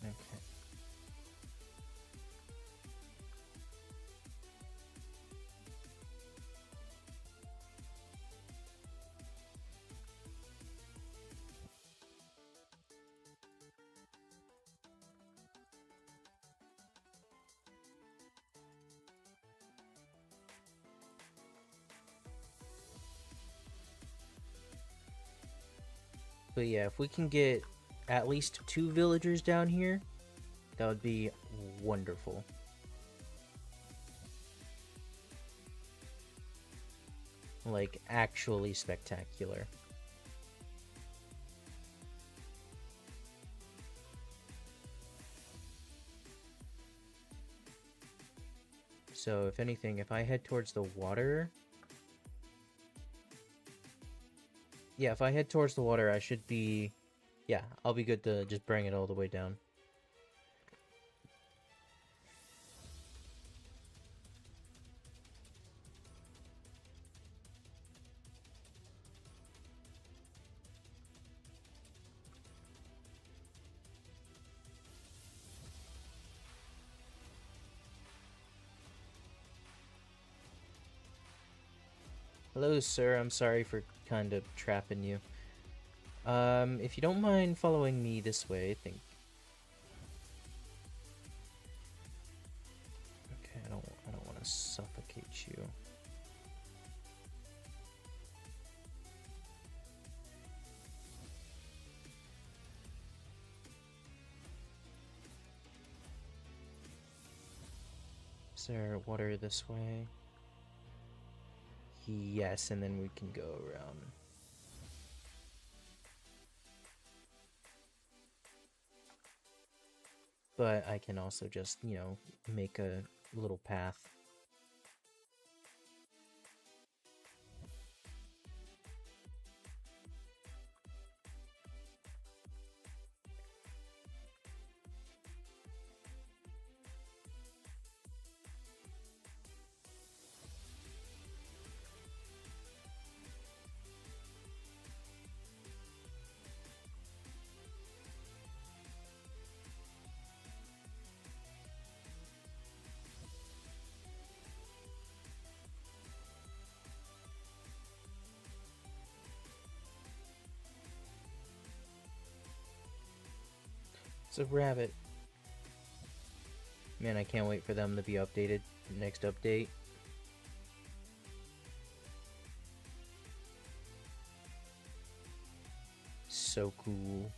Okay. But yeah, if we can get at least 2 villagers down here, that would be wonderful. Like, actually spectacular. So, if anything, if I head towards the water, Yeah, if I head towards the water, I should be... Yeah, I'll be good to just bring it all the way down. Hello, sir. I'm sorry for kind of trapping you. If you don't mind following me this way, I think... Okay, I don't want to suffocate you. Is there water this way? Yes, and then we can go around. But I can also just, you know, make a little path. It's a rabbit. Man, I can't wait for them to be updated. Next update. So cool.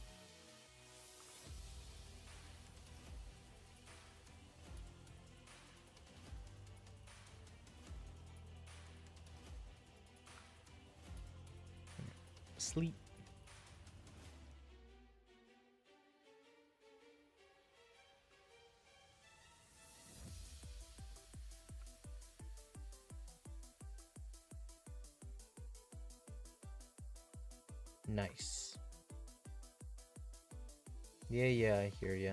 Sleep. Nice. Yeah, I hear ya.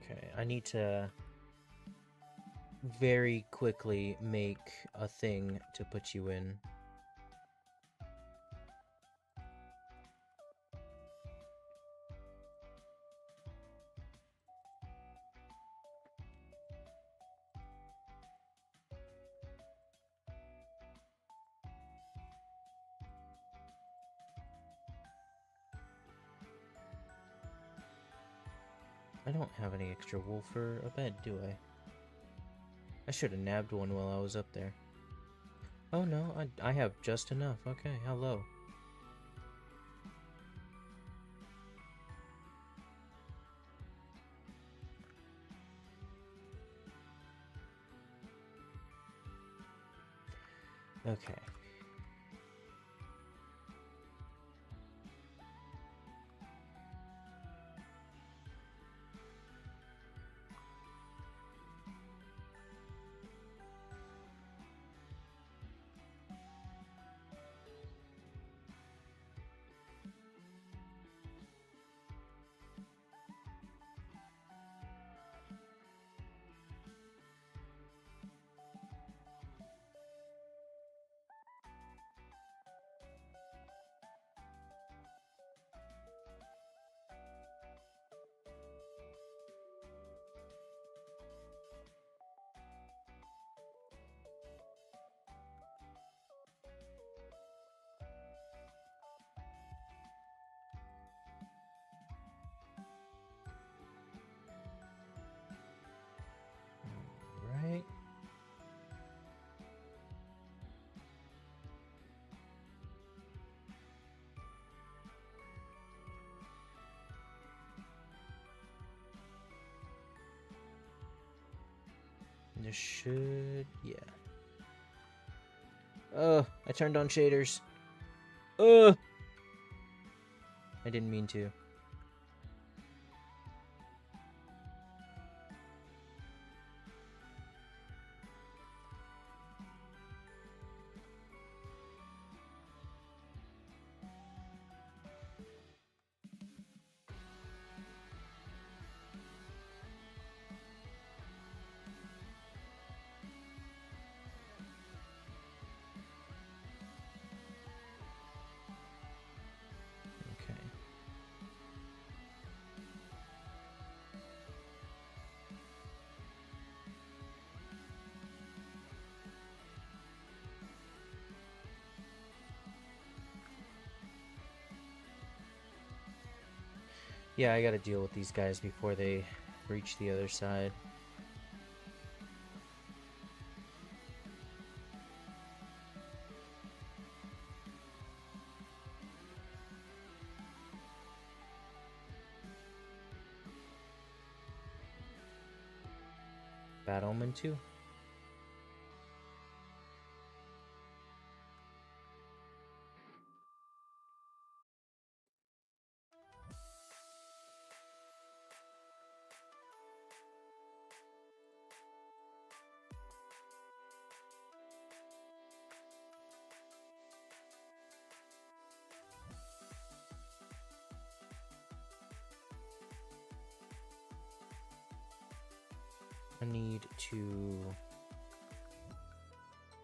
Okay, I need to very quickly make a thing to put you in. I don't have any extra wool for a bed, do I? I should have nabbed one while I was up there. Oh no, I have just enough. Okay, hello. Okay. This should... yeah. Oh, I turned on shaders. I didn't mean to. Okay. Yeah, I gotta deal with these guys before they reach the other side. Bad Omen 2. I need to...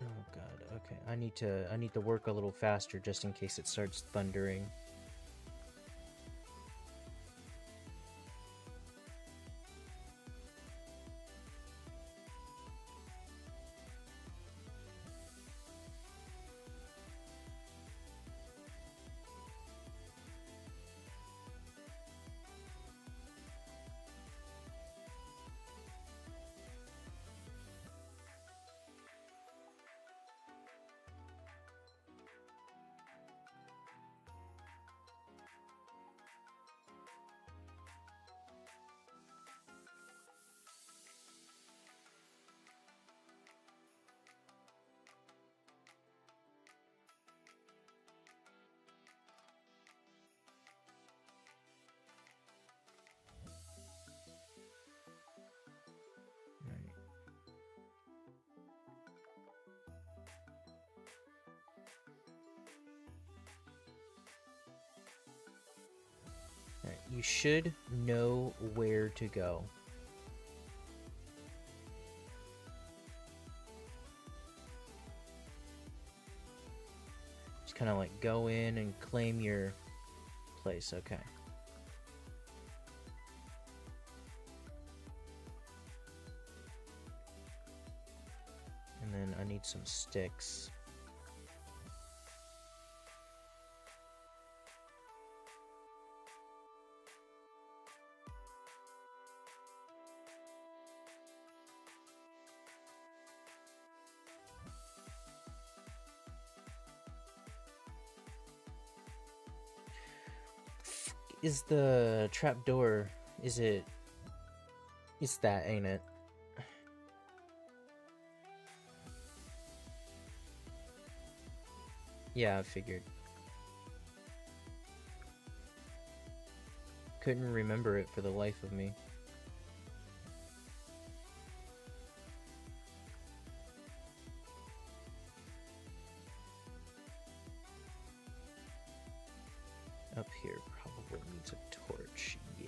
oh god, okay. I need to work a little faster just in case it starts thundering. Alright, you should know where to go. Just kind of like go in and claim your place, okay. And then I need some sticks. Is the trapdoor, is it... it's that, ain't it? Yeah, I figured. Couldn't remember it for the life of me. Up here probably needs a torch, yeah.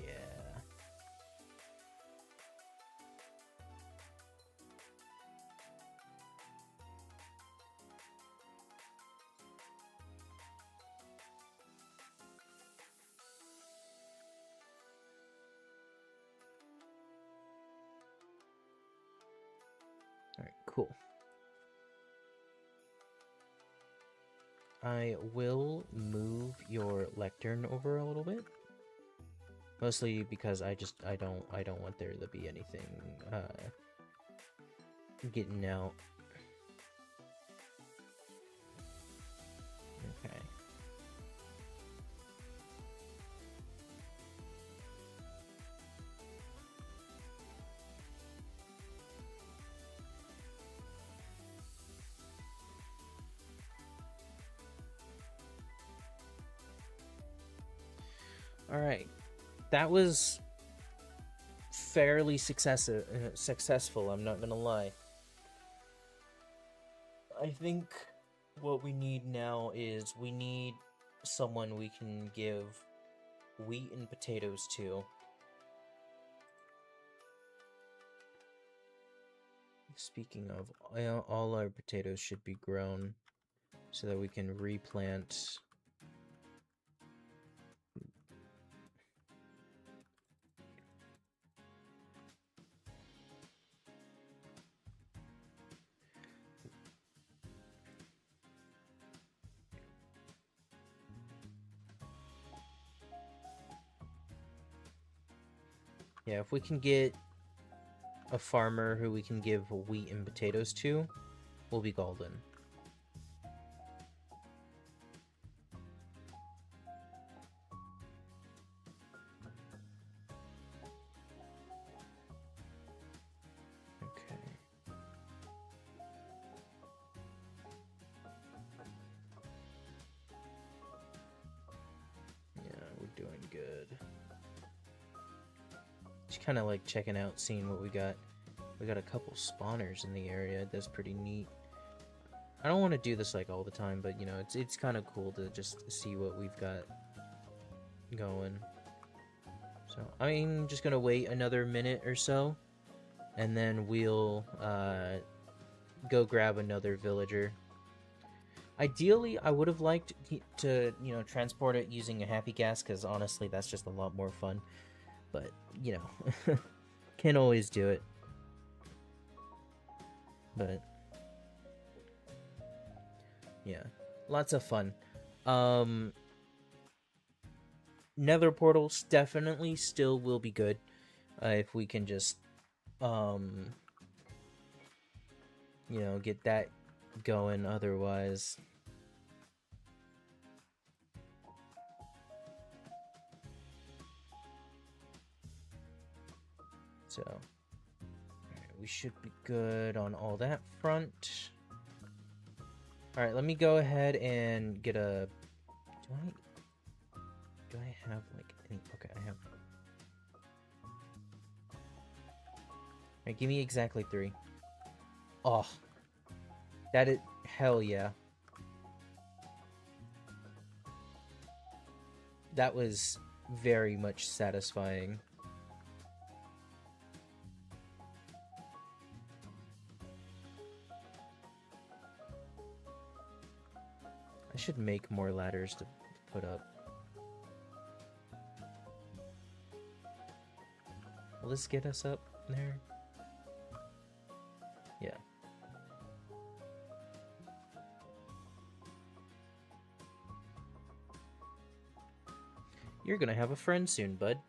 Alright, cool. I will move your lectern over a little bit. Mostly because I don't want there to be anything getting out. Okay. Alright. That was fairly successful, I'm not gonna lie. I think what we need now is we need someone we can give wheat and potatoes to. Speaking of, all our potatoes should be grown so that we can replant. Yeah, if we can get a farmer who we can give wheat and potatoes to, we'll be golden. Okay. Yeah, we're doing good. Just kind of like checking out, seeing what we got. We got a couple spawners in the area. That's pretty neat. I don't want to do this like all the time, but you know, it's kind of cool to just see what we've got going. So I'm just gonna wait another minute or so, and then we'll go grab another villager. Ideally, I would have liked to, you know, transport it using a happy gas, because honestly, that's just a lot more fun. But, you know, can't always do it. But, yeah, lots of fun. Nether portals definitely still will be good if we can just, you know, get that going. Otherwise, so alright, we should be good on all that front. Alright, let me go ahead and get a... Do I have, like, any... Okay, I have... Alright, give me exactly 3. Oh. That is... Hell yeah. That was very much satisfying. I should make more ladders to put up. Will this get us up there? Yeah. You're gonna have a friend soon, bud.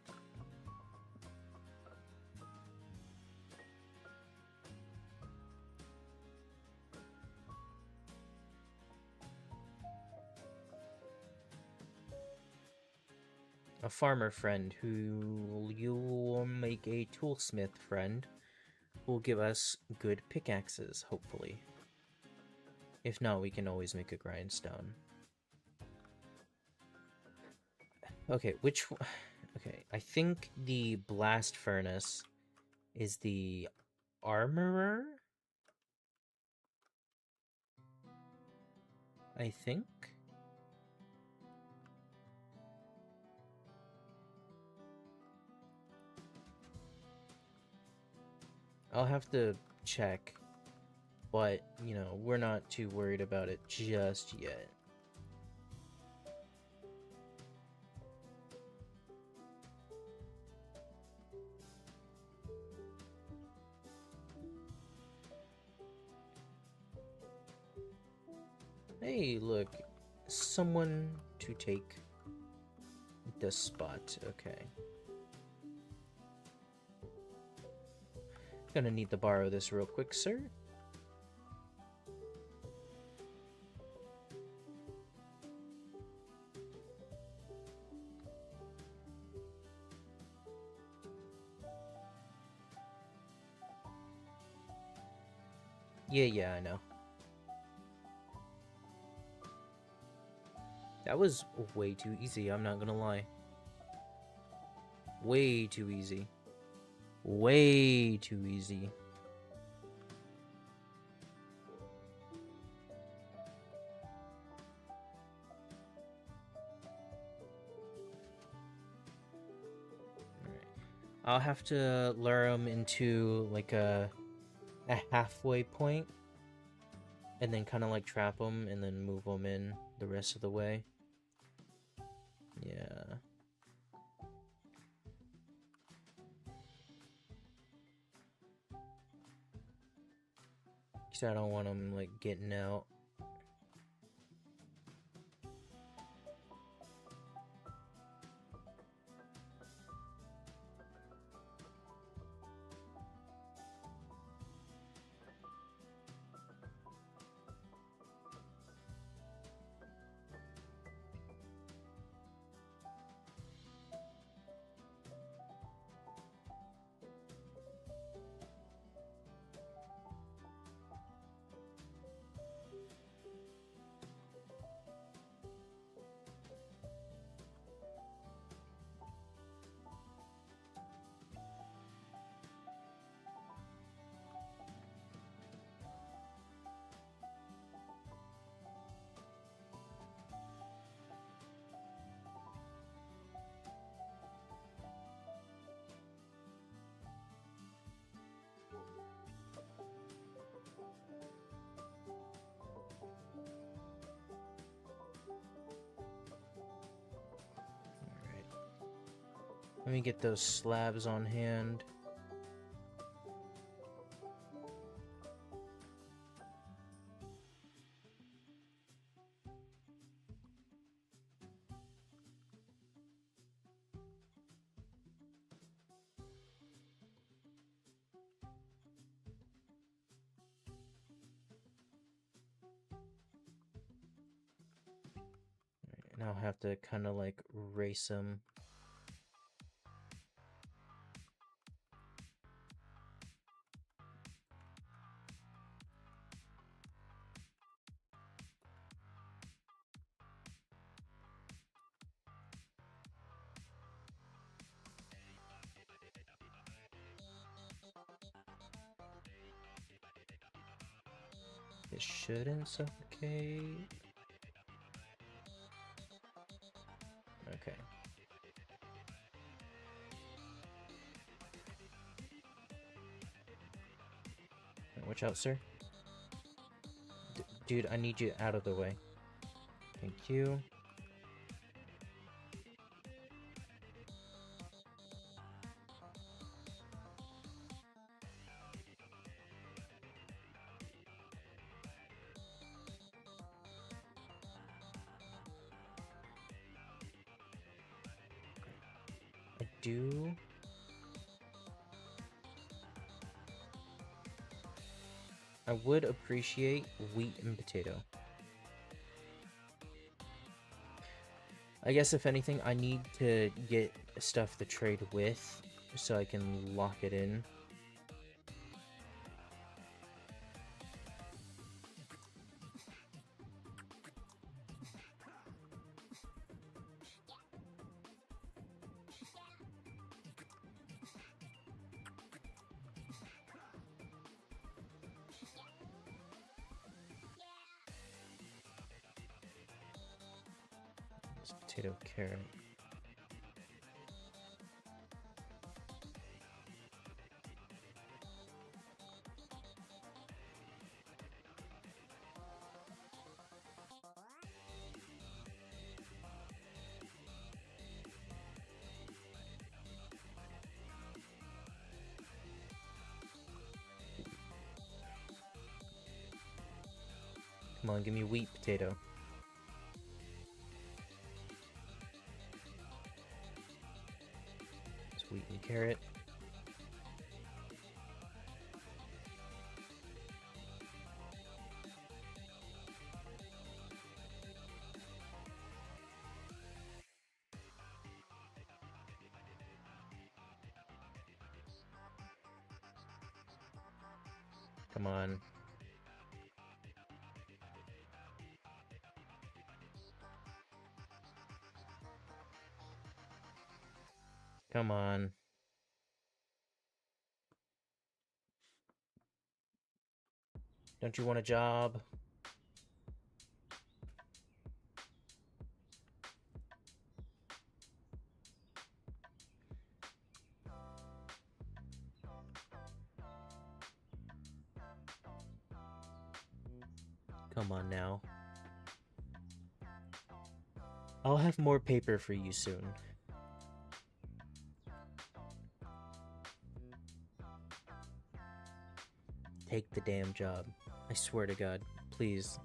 A farmer friend who you'll make a toolsmith friend who will give us good pickaxes, hopefully. If not, we can always make a grindstone. Okay, which... Okay, I think the blast furnace is the armorer? I think? I'll have to check, but, you know, we're not too worried about it just yet. Hey, look, someone to take the spot. Okay. Gonna need to borrow this real quick, sir. Yeah, I know. That was way too easy, I'm not gonna lie. way too easy. Way too easy. I'll have to lure them into like a halfway point, and then kind of like trap them, and then move them in the rest of the way. Yeah. Cause I don't want them like getting out. Let me get those slabs on hand. And I'll have to kind of like race them. It shouldn't suffocate. Okay. Watch out, sir. Dude, I need you out of the way. Thank you. I do. I would appreciate wheat and potato. I guess if anything, I need to get stuff to trade with so I can lock it in. It's potato, carrot. Come on, give me wheat potato. It's wheat and carrot. Come on. Come on. Don't you want a job? Come on now. I'll have more paper for you soon. Take the damn job. I swear to God. Please.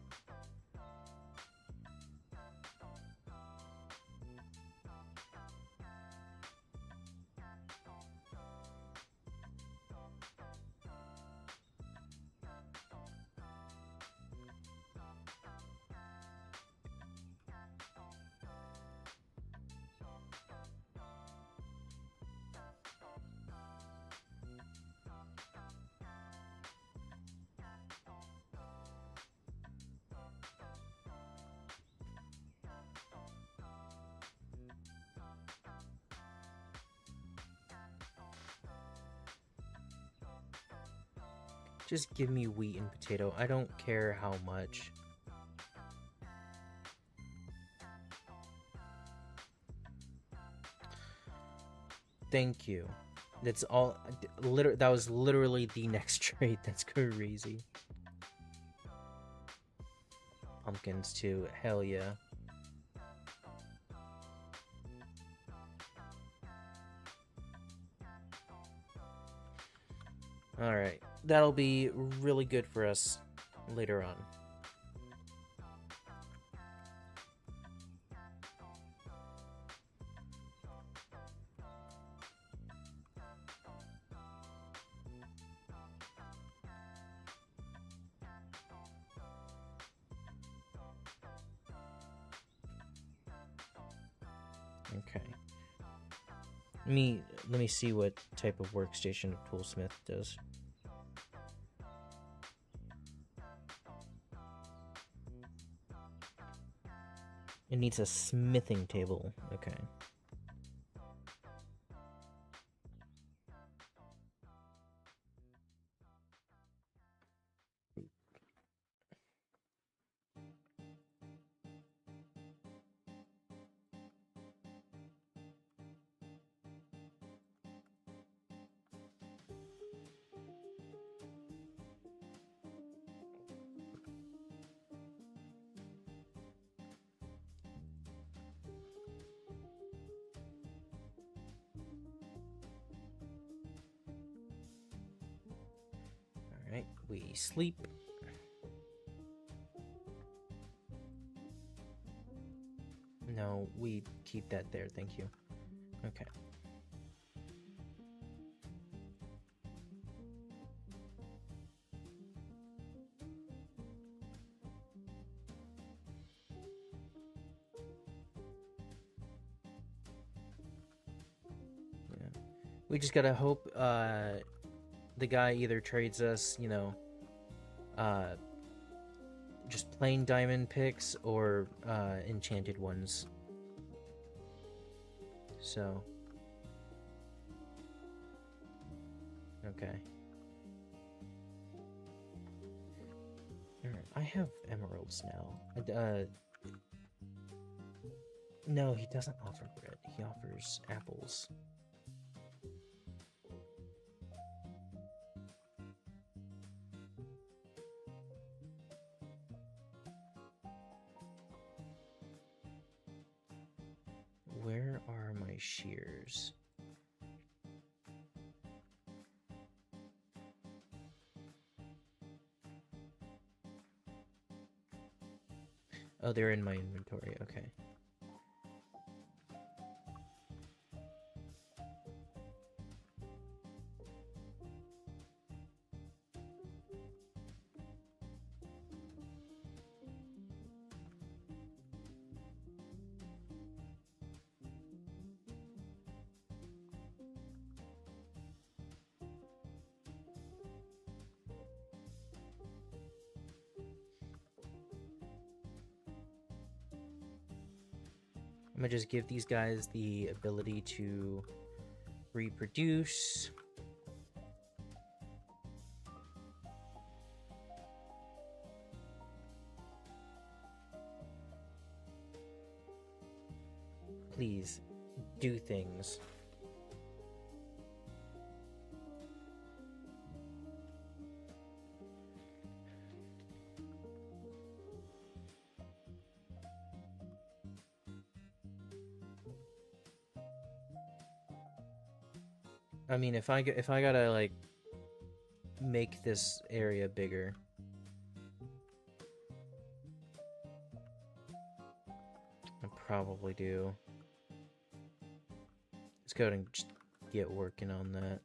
Just give me wheat and potato. I don't care how much. Thank you. That's all. That was literally the next trade. That's crazy. Pumpkins too. Hell yeah. Alright. That'll be really good for us later on. Okay. Let me see what type of workstation a toolsmith does. It needs a smithing table. Okay. Alright, we sleep. No, we keep that there, thank you. Okay. Yeah. We just gotta hope the guy either trades us, you know, just plain diamond picks or enchanted ones. So, okay. Alright, I have emeralds now. No, he doesn't offer bread. He offers apples. Where are my shears? Oh, they're in my inventory. Okay. I'm gonna just give these guys the ability to Reproduce. Please, do things. I mean, if I gotta like make this area bigger, I probably do. Let's go and just get working on that.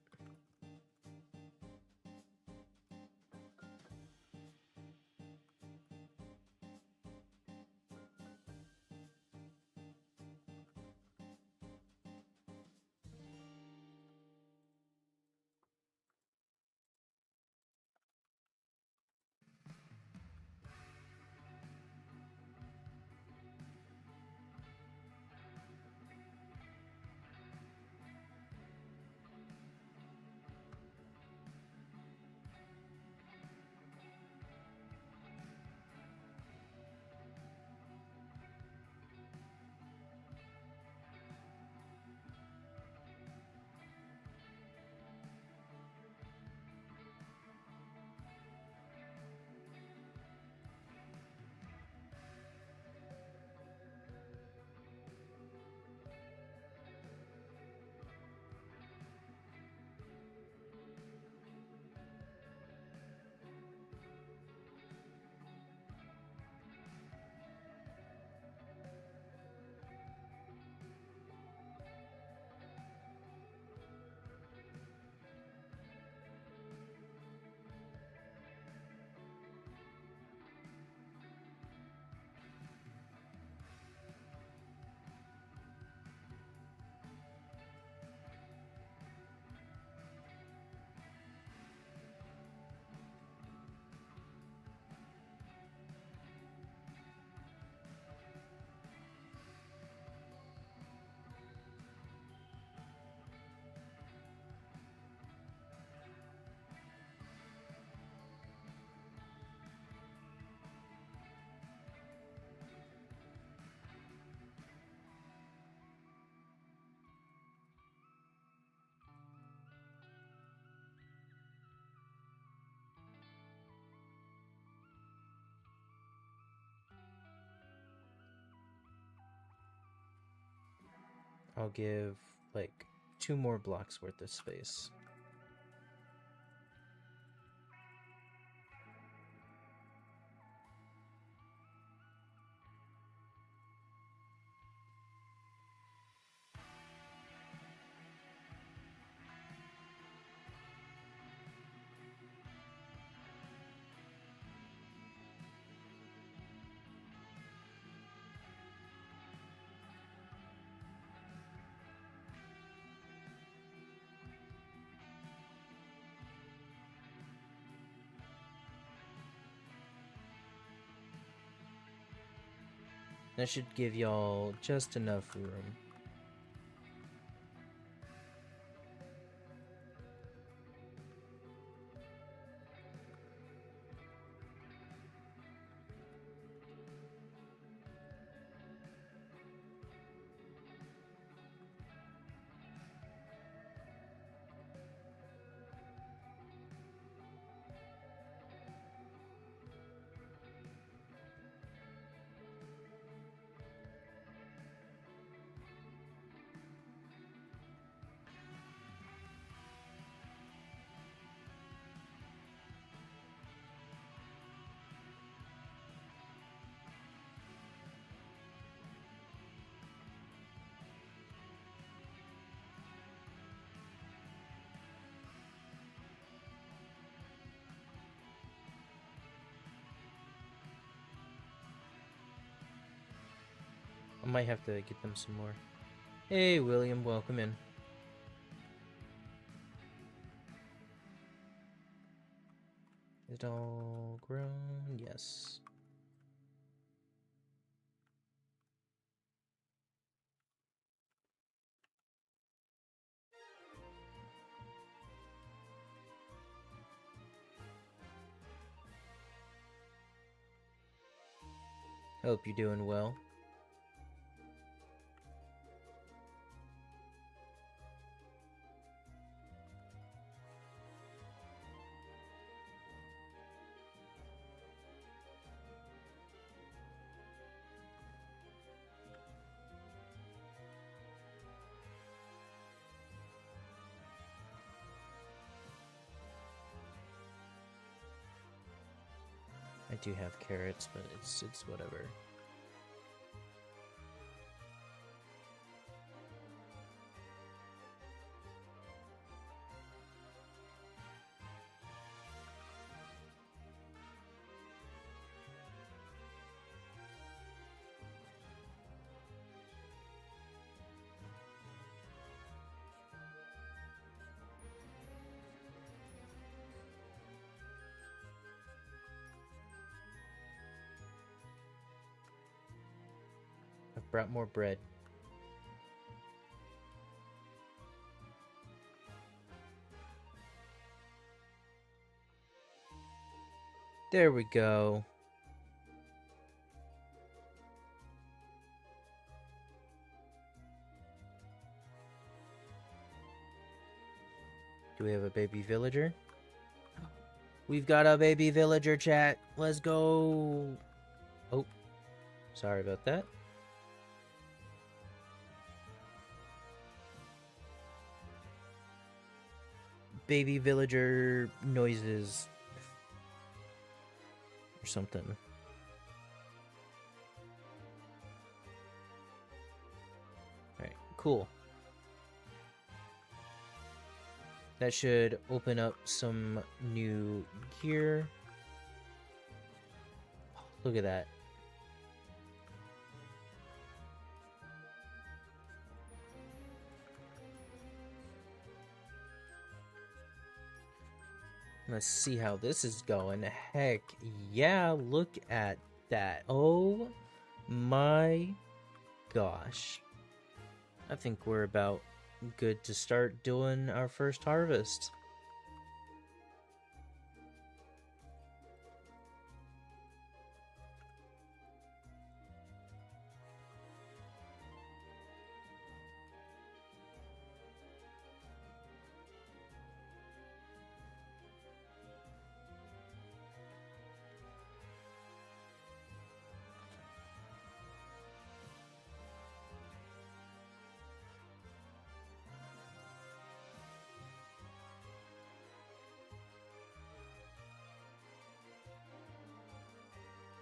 I'll give like 2 more blocks worth of space. That should give y'all just enough room. I might have to get them some more. Hey, William, welcome in. Is it all grown? Yes. Hope you're doing well. I do have carrots, but it's whatever. I've brought more bread. There we go. Do we have a baby villager? We've got a baby villager, chat. Let's go. Oh, sorry about that. Baby villager noises. Or something. Alright, cool. That should open up some new gear. Oh, look at that. Let's see how this is going. Heck yeah, look at that. Oh my gosh. I think we're about good to start doing our first harvest.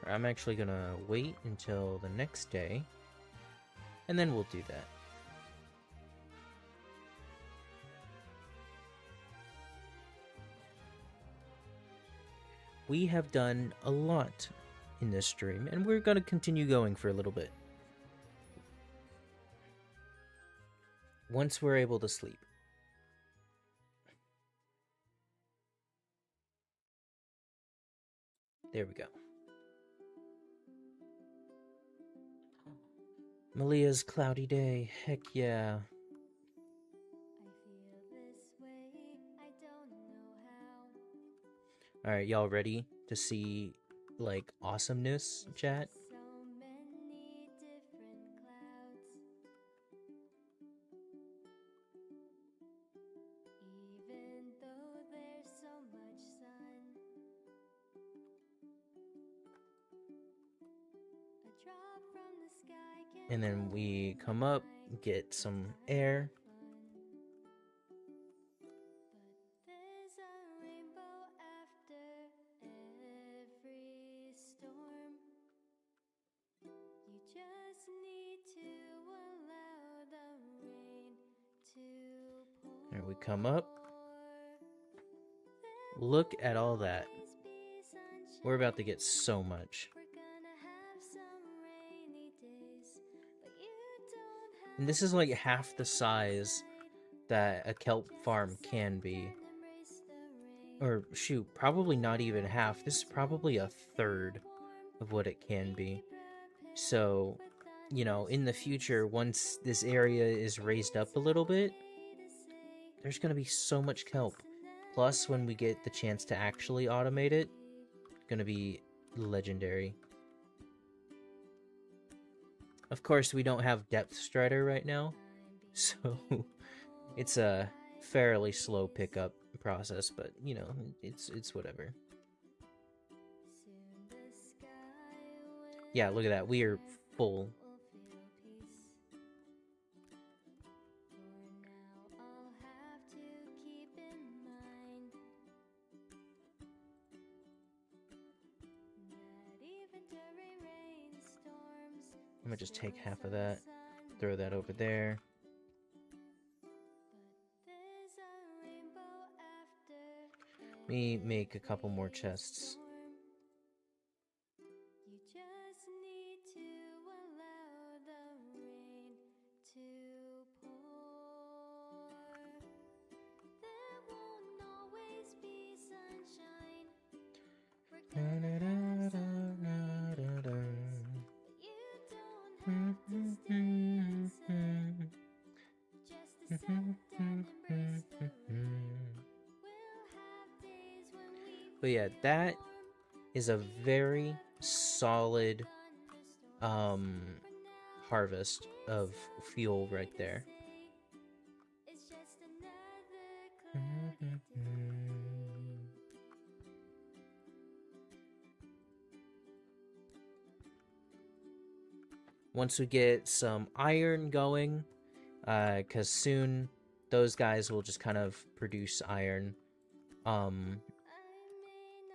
I'm actually gonna wait until the next day, and then we'll do that. We have done a lot in this stream, and we're gonna continue going for a little bit. Once we're able to sleep. There we go. Malia's cloudy day. Heck yeah. Alright, y'all ready to see, like, awesomeness, chat? And then we come up, get some air. And we come up. Look at all that. We're about to get so much. And this is like half the size that a kelp farm can be. Or shoot, probably not even half. This is probably a third of what it can be. So, you know, in the future, once this area is raised up a little bit, there's going to be so much kelp. Plus, when we get the chance to actually automate it, it's going to be legendary. Of course, we don't have Depth Strider right now, so it's a fairly slow pickup process, but you know, it's whatever. Yeah, look at that. We are full. I'm gonna just take half of that, throw that over there. Let me make a couple more chests. But yeah, that is a very solid harvest of fuel right there. Once we get some iron going, because soon those guys will just kind of produce iron.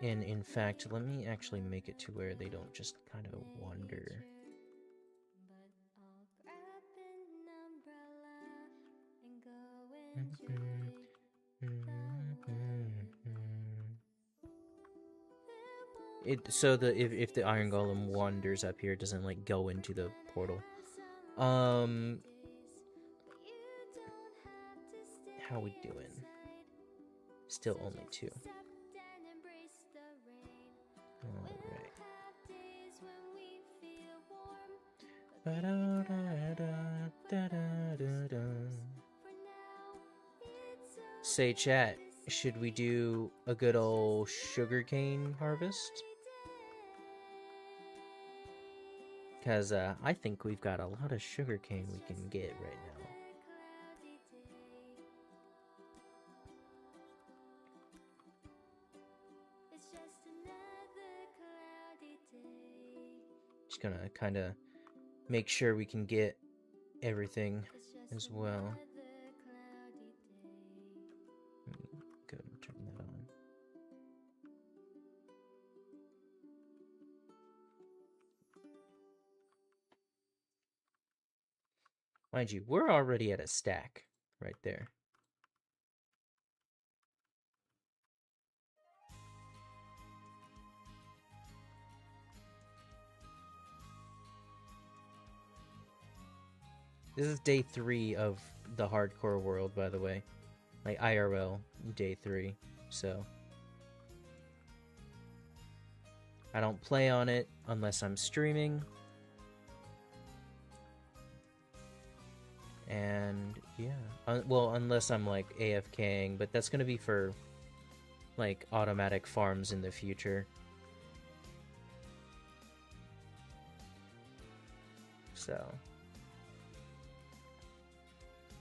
And in fact, let me actually make it to where they don't just kind of wander. So if the iron golem wanders up here, it doesn't like go into the portal. How we doing? Still only 2. Alright. Say, chat, should we do a good old sugarcane harvest? Because I think we've got a lot of sugarcane we can get right now. Just gonna kind of make sure we can get everything as well. Go and turn that on. Mind you, we're already at a stack right there. This is day 3 of the hardcore world, by the way. Like IRL, day 3. So I don't play on it unless I'm streaming. And yeah, well, unless I'm like AFKing, but that's gonna be for like automatic farms in the future. So,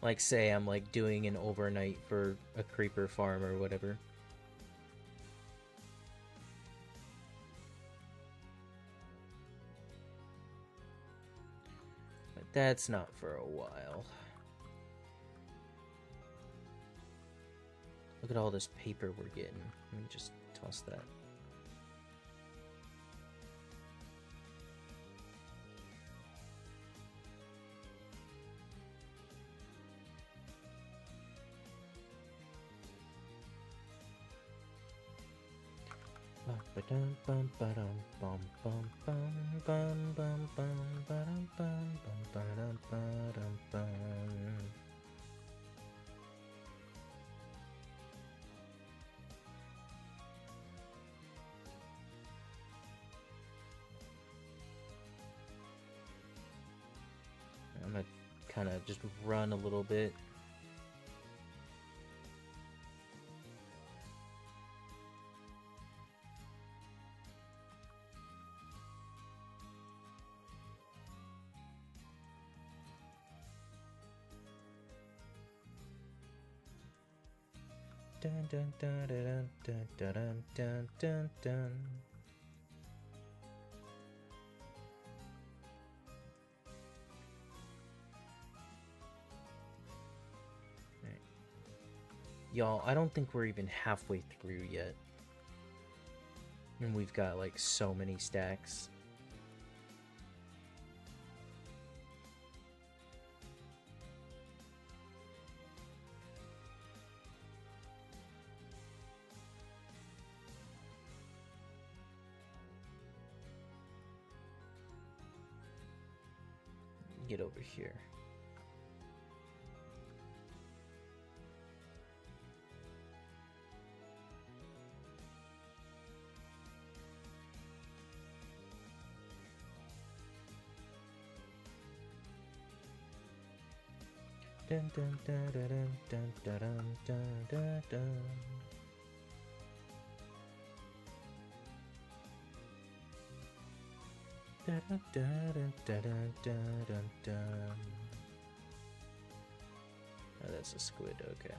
like, say I'm like doing an overnight for a creeper farm or whatever. But that's not for a while. Look at all this paper we're getting. Let me just toss that. I'm gonna kind of just run a little bit. Dun dun dun dun dun dun dun dun dun. Alright. Y'all, I don't think we're even halfway through yet. And we've got like so many stacks. Get over here. Dun dun dun dun dun dun dun dun dun dun. Dun dun dun dun dun dun dun dun. Oh, that's a squid, okay.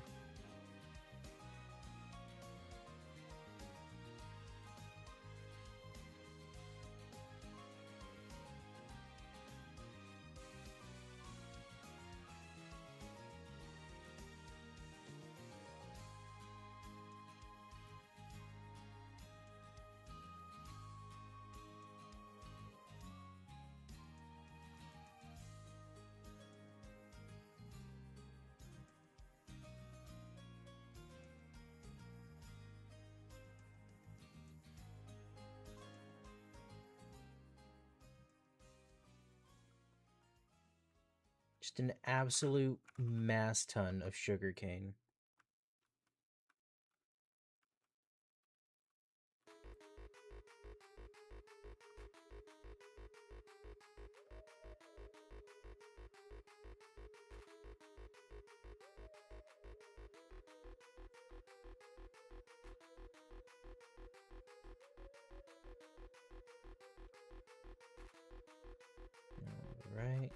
Just an absolute mass ton of sugarcane. Right.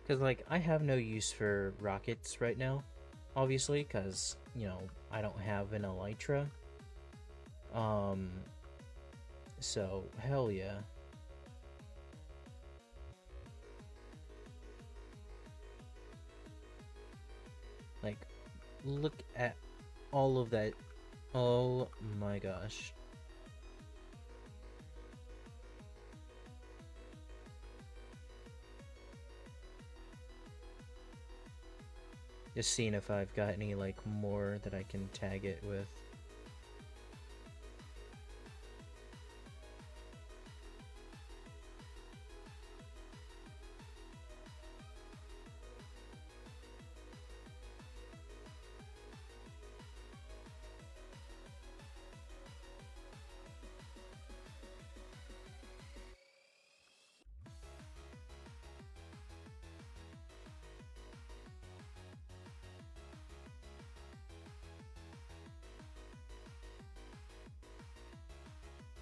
Because, like, I have no use for rockets right now, obviously, because, you know, I don't have an elytra. So, hell yeah. Like, look at all of that. Oh my gosh. Just seeing if I've got any, like, more that I can tag it with.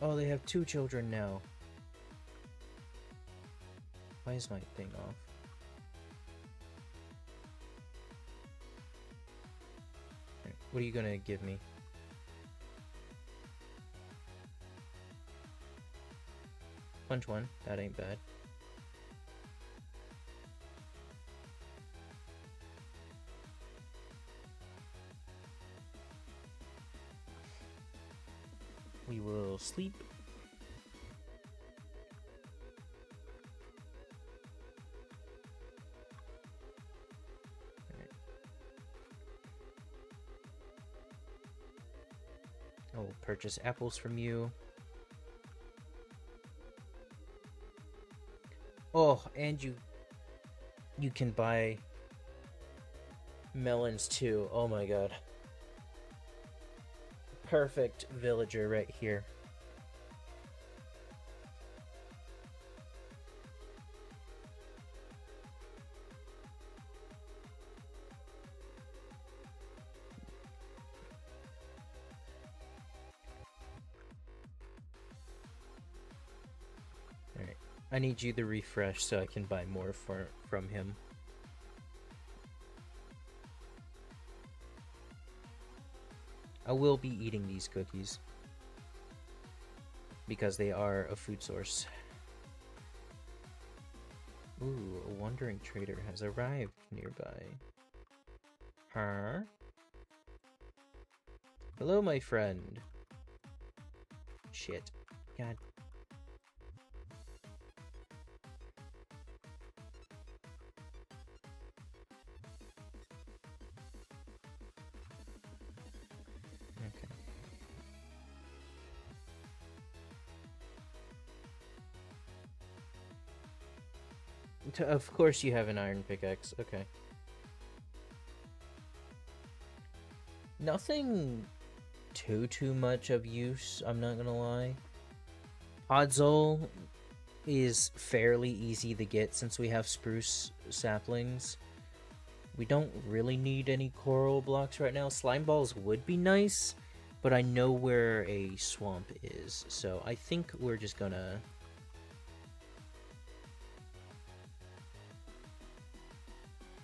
Oh, they have 2 children now. Why is my thing off? What are you gonna give me? Punch 1, that ain't bad. We will sleep. Right. I will purchase apples from you. Oh, and you can buy melons too. Oh my god. Perfect villager right here. Alright. I need you to refresh so I can buy more from him. I will be eating these cookies because they are a food source. Ooh, a wandering trader has arrived nearby. Huh? Hello, my friend. Shit. God. Okay. Of course you have an iron pickaxe. Okay. Nothing too much of use, I'm not gonna lie. Podzol is fairly easy to get since we have spruce saplings. We don't really need any coral blocks right now. Slime balls would be nice, but I know where a swamp is, so I think we're just gonna...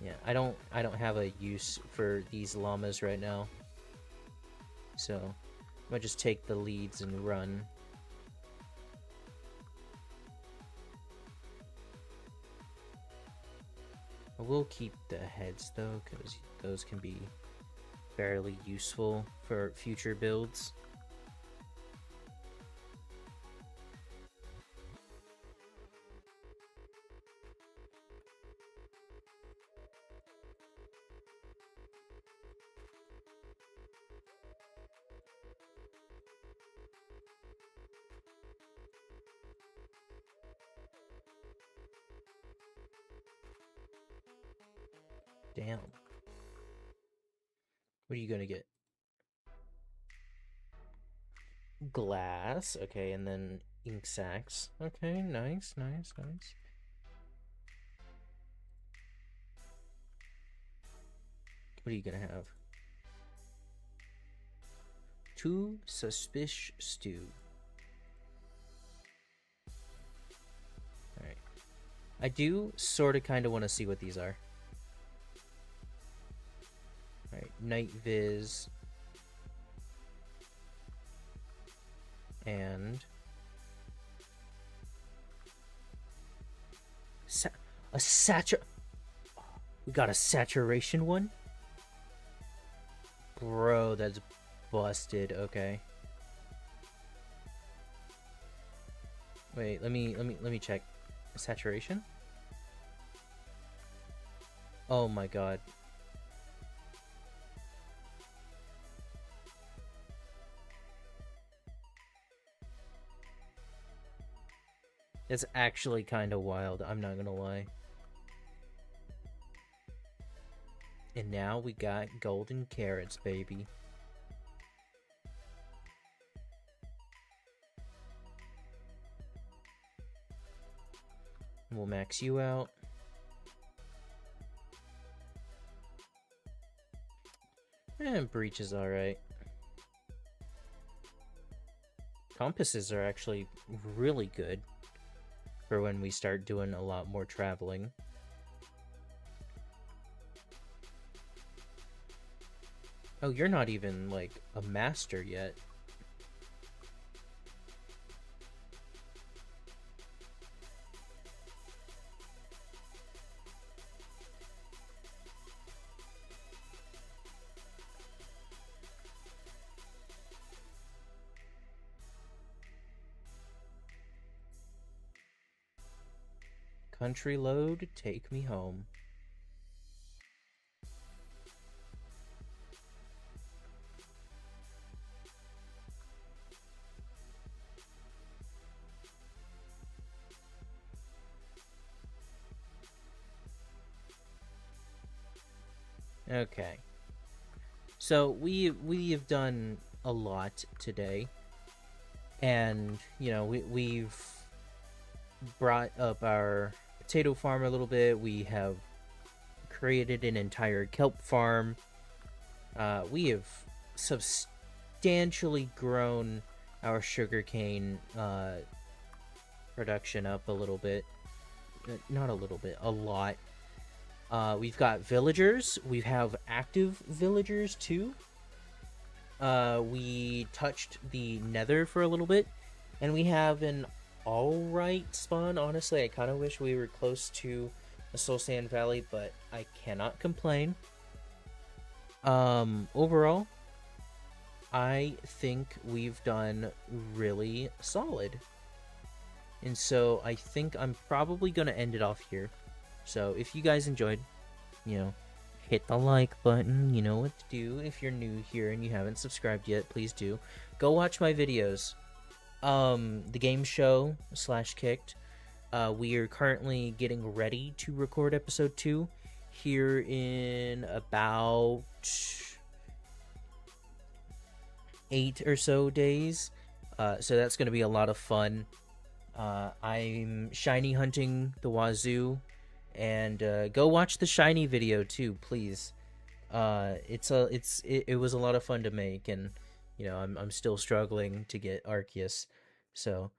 Yeah, I don't have a use for these llamas right now. So, I'm gonna just take the leads and run. I will keep the heads though, because those can be fairly useful for future builds. Damn. What are you gonna get? Glass. Okay, and then ink sacks. Okay, nice. What are you gonna have? 2 suspicious stew. Alright. I do sort of kind of want to see what these are. Alright, night viz. And... a satur... We got a saturation one? Bro, that's busted. Okay. Wait, let me check. Saturation? Oh my god. It's actually kind of wild, I'm not gonna lie. And now we got golden carrots, baby. We'll max you out. And breach is alright. Compasses are actually really good for when we start doing a lot more traveling. Oh, you're not even, like, a master yet. Country load, take me home. Okay. So we have done a lot today. And, you know, we've brought up our potato farm a little bit. We have created an entire kelp farm. We have substantially grown our sugarcane production up a little bit. Not a little bit, a lot. We've got villagers. We have active villagers too. We touched the nether for a little bit, and we have an alright spawn. Honestly, I kind of wish we were close to a Soul Sand Valley, but I cannot complain. Overall, I think we've done really solid. And so I think I'm probably going to end it off here. So if you guys enjoyed, you know, hit the like button. You know what to do. If you're new here and you haven't subscribed yet, please do. Go watch my videos. The game show / kicked. We are currently getting ready to record episode 2 here in about 8 or so days. So that's going to be a lot of fun. I'm shiny hunting the wazoo, and go watch the shiny video too, please. It was a lot of fun to make, and you know I'm still struggling to get Arceus. So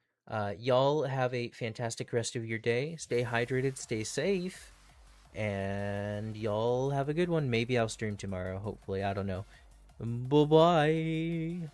y'all have a fantastic rest of your day. Stay hydrated, stay safe, and y'all have a good one. Maybe I'll stream tomorrow. Hopefully, I don't know. Bye bye.